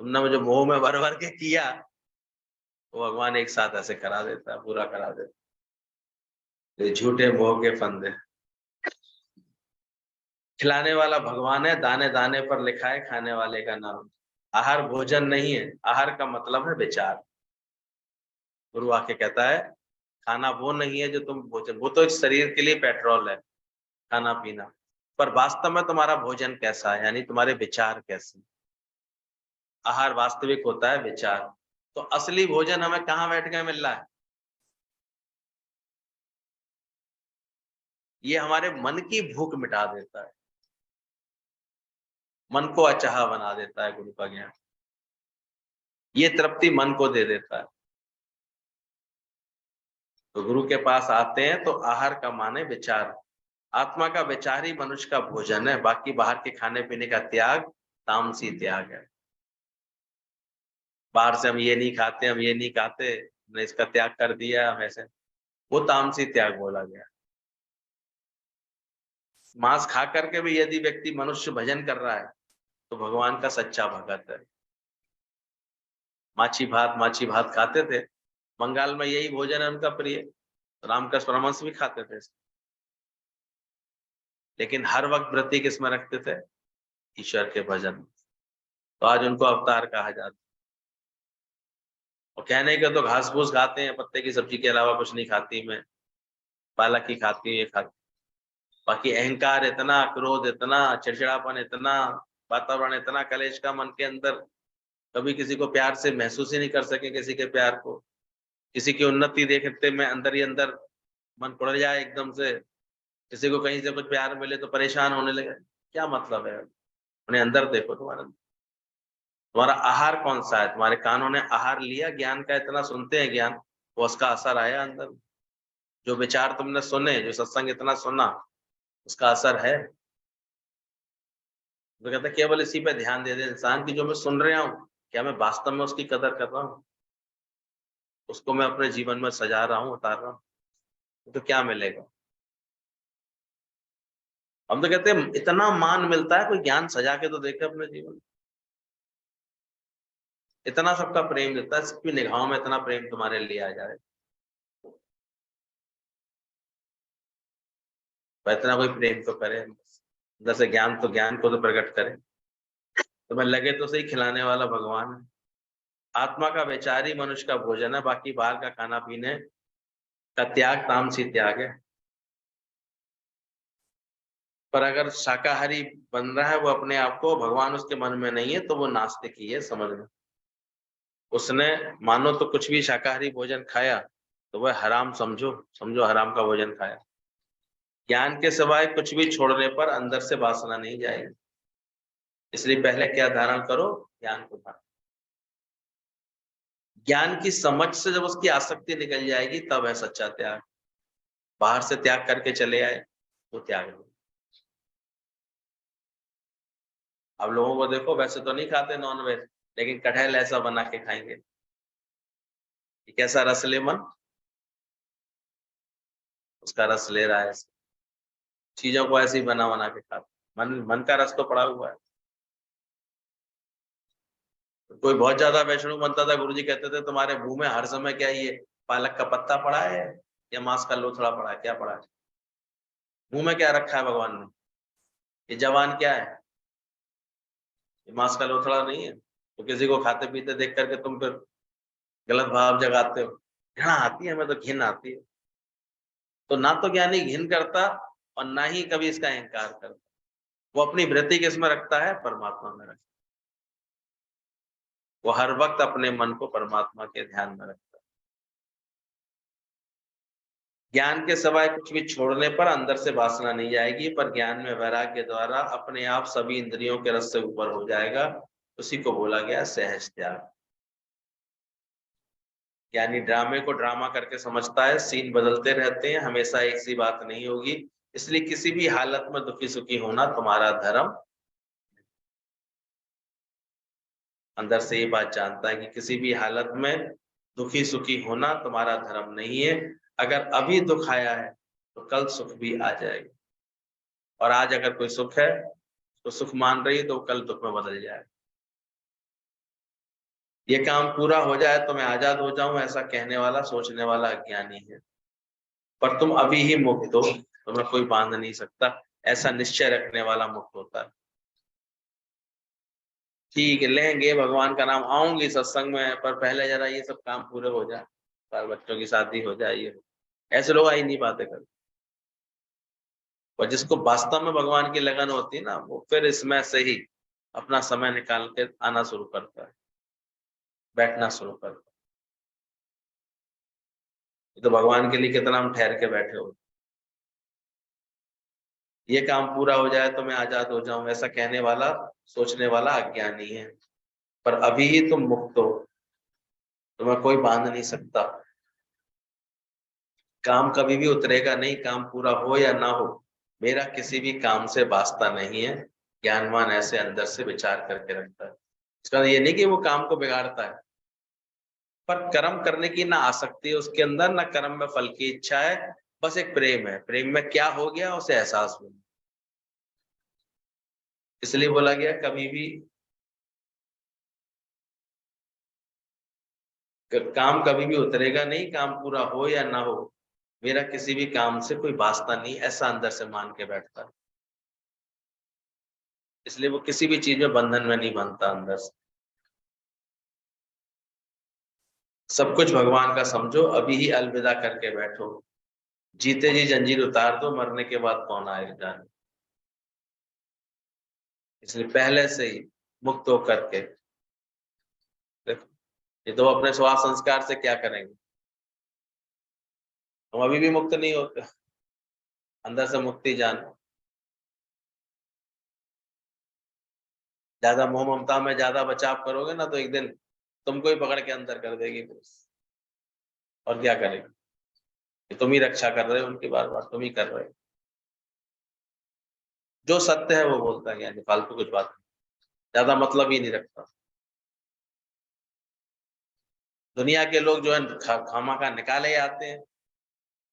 तुमने मुझे मोह में भर भर के किया, तो भगवान एक साथ ऐसे करा देता है, पूरा करा देता है। ये झूठे मोह के फंदे। खिलाने वाला भगवान है, दाने दाने पर लिखा है खाने वाले का नाम। आहार भोजन नहीं है, आहार का मतलब है विचार। गुरु आके कहता है खाना वो नहीं है जो तुम भोजन, वो तो एक शरीर के लिए पेट्रोल है, खाना पीना, पर वास्तव में तुम्हारा भोजन कैसा है, यानी तुम्हारे विचार कैसे। आहार वास्तविक होता है विचार। तो असली भोजन हमें कहाँ बैठ के मिल रहा है? ये हमारे मन की भूख मिटा देता है, मन को अचाहा बना देता है गुरु का ज्ञान। ये तृप्ति मन को दे देता है। तो गुरु के पास आते हैं तो आहार का माने विचार। आत्मा का विचार ही मनुष्य का भोजन है, बाकी बाहर के खाने पीने का त्याग तामसी त्याग है। बाहर से हम ये नहीं खाते, हम ये नहीं खाते, हमने इसका त्याग कर दिया, हम ऐसे, वो तामसी त्याग बोला गया। मांस खा करके भी यदि व्यक्ति मनुष्य भजन कर रहा है तो भगवान का सच्चा भगत है। माछी भात खाते थे, बंगाल में यही भोजन है उनका प्रिय, रामकृष्ण परमहंस भी खाते थे। लेकिन हर वक्त व्रती किसमें रखते थे? ईश्वर के भजन। तो आज उनको अवतार कहा जाता है। और कहने के तो घास फूस खाते हैं, पत्ते की सब्जी के अलावा कुछ नहीं खाती, मैं पालक ही खाती हूँ, ये खाती। बाकी अहंकार इतना, क्रोध इतना, चिड़चिड़ापन इतना, वातावरण इतना कलेश का मन के अंदर, कभी किसी को प्यार से महसूस ही नहीं कर सके, किसी के प्यार को, किसी की उन्नति देखते में अंदर ही अंदर मन कुड़ जाए एकदम से, किसी को कहीं से कुछ प्यार मिले तो परेशान होने लगे। क्या मतलब है? उन्हें अंदर देखो, तुम्हारा आहार कौन सा है? तुम्हारे कानों ने आहार लिया ज्ञान का, इतना सुनते हैं ज्ञान, वो उसका असर आया अंदर। जो विचार तुमने सुने, जो सत्संग इतना सुना, उसका असर है? तो कहता है केवल इसी पे ध्यान दे दे इंसान की जो मैं सुन रहा हूँ, क्या मैं वास्तव में उसकी कदर कर रहा हूँ, उसको मैं अपने जीवन में सजा रहा हूँ, उतार रहा हूँ, तो क्या मिलेगा? हम तो कहते हैं इतना मान मिलता है, कोई ज्ञान सजा के तो देखे अपने जीवन में। इतना सबका प्रेम देता है, सबकी निगाहों में इतना प्रेम तुम्हारे लिए आ जाए, पर इतना कोई प्रेम तो करे अंदर से, ज्ञान तो ज्ञान को तो प्रकट करे। तो मैं लगे तो सही खिलाने वाला भगवान है। आत्मा का विचार ही मनुष्य का भोजन है, बाकी बाहर का खाना पीने का त्याग तामसी त्याग है। पर अगर शाकाहारी बन रहा है वो अपने आप को, भगवान उसके मन में नहीं है, तो वो नास्तिक ही है, समझ लो। उसने मानो तो कुछ भी शाकाहारी भोजन खाया तो वह हराम समझो, समझो हराम का भोजन खाया। ज्ञान के सिवाय कुछ भी छोड़ने पर अंदर से वासना नहीं जाएगी, इसलिए पहले क्या धारण करो? ज्ञान को धारण। ज्ञान की समझ से जब उसकी आसक्ति निकल जाएगी तब है सच्चा त्याग। बाहर से त्याग करके चले आए वो त्याग नहीं। अब लोगों को देखो, वैसे तो नहीं खाते नॉनवेज, लेकिन कटहल ऐसा बना के खाएंगे, कैसा रस ले मन, उसका रस ले रहा है, चीजों को ऐसे ही बना के खाता, मन मन का रस तो पड़ा हुआ है। कोई बहुत ज्यादा वैष्णव बनता था, गुरुजी कहते थे तुम्हारे मुंह में हर समय क्या ये पालक का पत्ता पड़ा है या मांस का लोथड़ा पड़ा है, क्या पड़ा है मुंह में? क्या रखा है भगवान ने? ये जवान क्या है? ये मांस का लोथड़ा नहीं है। तो किसी को खाते पीते देख करके तुम फिर गलत भाव जगाते हो। घृणा आती है, हमें तो घिन आती है। तो ना तो ज्ञानी घिन करता और ना ही कभी इसका अहंकार करता। वो अपनी वृत्ति किसमें रखता है? परमात्मा में रखता। वो हर वक्त अपने मन को परमात्मा के ध्यान में रखता है। ज्ञान के सिवाय कुछ भी छोड़ने पर अंदर से वासना नहीं जाएगी, पर ज्ञान में वैराग्य द्वारा अपने आप सभी इंद्रियों के रस से ऊपर हो जाएगा। उसी को बोला गया सहज त्याग। यानी ड्रामे को ड्रामा करके समझता है, सीन बदलते रहते हैं, हमेशा एक सी बात नहीं होगी, इसलिए किसी भी हालत में दुखी सुखी होना तुम्हारा धर्म। अंदर से ये बात जानता है कि किसी भी हालत में दुखी सुखी होना तुम्हारा धर्म नहीं है। अगर अभी दुख आया है तो कल सुख भी आ जाएगा, और आज अगर कोई सुख है तो सुख मान रही है तो कल दुख में बदल जाएगा। ये काम पूरा हो जाए तो मैं आजाद हो जाऊं, ऐसा कहने वाला सोचने वाला अज्ञानी है। पर तुम अभी ही मुक्त हो, तुम्हें कोई बांध नहीं सकता, ऐसा निश्चय रखने वाला मुक्त होता है। ठीक है, लेंगे भगवान का नाम, आऊंगी सत्संग में, पर पहले जरा ये सब काम पूरे हो जाए, बाल बच्चों की शादी हो जाए, ये ऐसे लोग आई नहीं बातें कर। और जिसको वास्तव में भगवान की लगन होती है ना, वो फिर इसमें से ही अपना समय निकाल के आना शुरू करता है, बैठना शुरू करता है। तो भगवान के लिए कितना हम ठहर के बैठे हो। ये काम पूरा हो जाए तो मैं आजाद हो जाऊं, ऐसा कहने वाला सोचने वाला अज्ञानी है। पर अभी ही तुम मुक्त हो, तुम्हें कोई बांध नहीं सकता। काम कभी भी उतरेगा नहीं, काम पूरा हो या ना हो, मेरा किसी भी काम से वास्ता नहीं है। ज्ञानवान ऐसे अंदर से विचार करके रखता है। इसका ये नहीं कि वो काम को बिगाड़ता है, पर कर्म करने की ना आसक्ति है उसके अंदर, ना कर्म में फल की इच्छा है, बस एक प्रेम है। प्रेम में क्या हो गया उसे एहसास हो। इसलिए बोला गया कभी भी काम कभी भी उतरेगा नहीं, काम पूरा हो या ना हो, मेरा किसी भी काम से कोई वास्ता नहीं, ऐसा अंदर से मान के बैठता है। इसलिए वो किसी भी चीज में बंधन में नहीं बनता अंदर से। सब कुछ भगवान का समझो, अभी ही अलविदा करके बैठो। जीते जी जंजीर उतार दो, मरने के बाद कौन आएगा जाने। इसलिए पहले से ही मुक्त होकर के देखो। ये तो अपने स्वार्थ संस्कार से क्या करेंगे, हम अभी भी मुक्त नहीं होते। अंदर से मुक्ति जान। ज्यादा मोह ममता में ज्यादा बचाव करोगे ना, तो एक दिन तुमको ही पकड़ के अंदर कर देगी पुलिस। और क्या करेगी? कि तुम ही रक्षा कर रहे हो उनकी, बार बार तुम ही कर रहे हो। जो सत्य है वो बोलता है ज्ञानी, फालतू कुछ बात नहीं, ज्यादा मतलब ही नहीं रखता। दुनिया के लोग जो है खामा का निकाले ही आते हैं,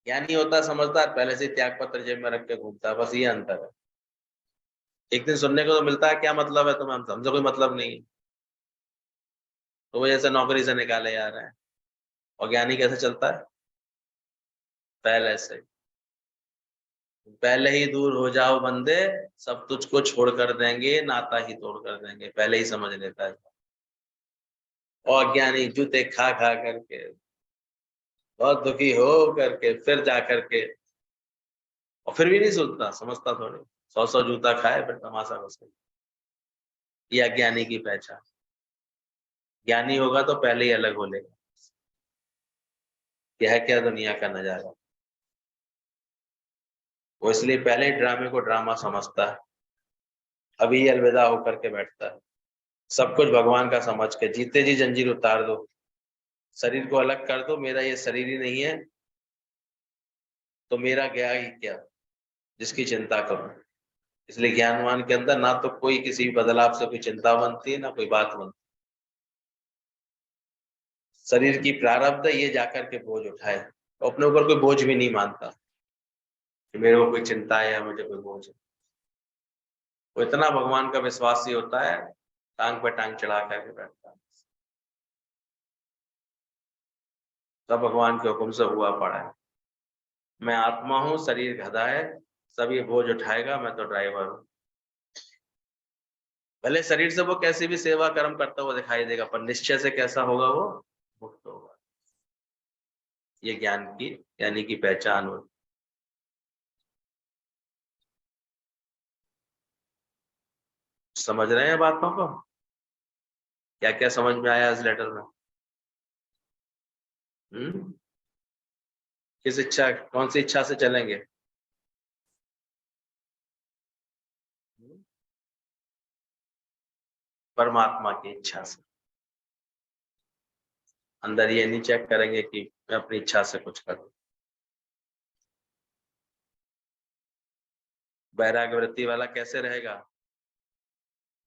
ज्ञानी होता है समझदार, पहले से त्याग पत्र जेब में रख के घूमता है, बस ये अंतर है। एक दिन सुनने को तो मिलता है क्या मतलब है तुम्हें, हमसे कोई मतलब नहीं है, तो वो जैसे नौकरी से निकाले जा रहे हैं। और ज्ञानी कैसे चलता है, पहले से, पहले ही दूर हो जाओ बंदे, सब तुझको छोड़ कर देंगे, नाता ही तोड़ कर देंगे, पहले ही समझ लेता है। और ज्ञानी जूते खा खा करके, बहुत दुखी हो करके, फिर जा करके, और फिर भी नहीं सुनता, समझता थोड़ी, 100 जूता खाए फिर तमाशा घुसे। ये अज्ञानी की पहचान। ज्ञानी होगा तो पहले ही अलग हो लेगा, क्या है क्या दुनिया का नजारा। वो इसलिए पहले ही ड्रामे को ड्रामा समझता है, अभी अलविदा होकर के बैठता है। सब कुछ भगवान का समझ के, जीते जी जंजीर उतार दो, शरीर को अलग कर दो, मेरा ये शरीर ही नहीं है, तो मेरा गया ही क्या, जिसकी चिंता करूं। इसलिए ज्ञानवान के अंदर ना तो कोई किसी बदलाव से कोई चिंता बनती है, ना कोई बात बनती। शरीर की प्रारब्ध है, ये जाकर के बोझ उठाए, तो अपने ऊपर कोई बोझ भी नहीं मानता कि मेरे को कोई चिंता है या मुझे कोई बोझ है। वो इतना भगवान का विश्वासी होता है, टांग पे टांग चढ़ा करके बैठता है, सब भगवान के हुक्म से हुआ पड़ा है। मैं आत्मा हूँ, शरीर गधा है, सब ये बोझ उठाएगा, मैं तो ड्राइवर हूँ। भले शरीर से वो कैसी भी सेवा कर्म करता हुआ दिखाई देगा, पर निश्चय से कैसा होगा, वो मुक्त होगा। ये ज्ञान की, यानी की पहचान हो। समझ रहे हैं बातों को, क्या क्या समझ में आया इस लेटर में? किस इच्छा, कौन सी इच्छा से चलेंगे? परमात्मा की इच्छा से। अंदर ये नहीं चेक करेंगे कि मैं अपनी इच्छा से कुछ करूं। वैराग्य वृत्ति वाला कैसे रहेगा?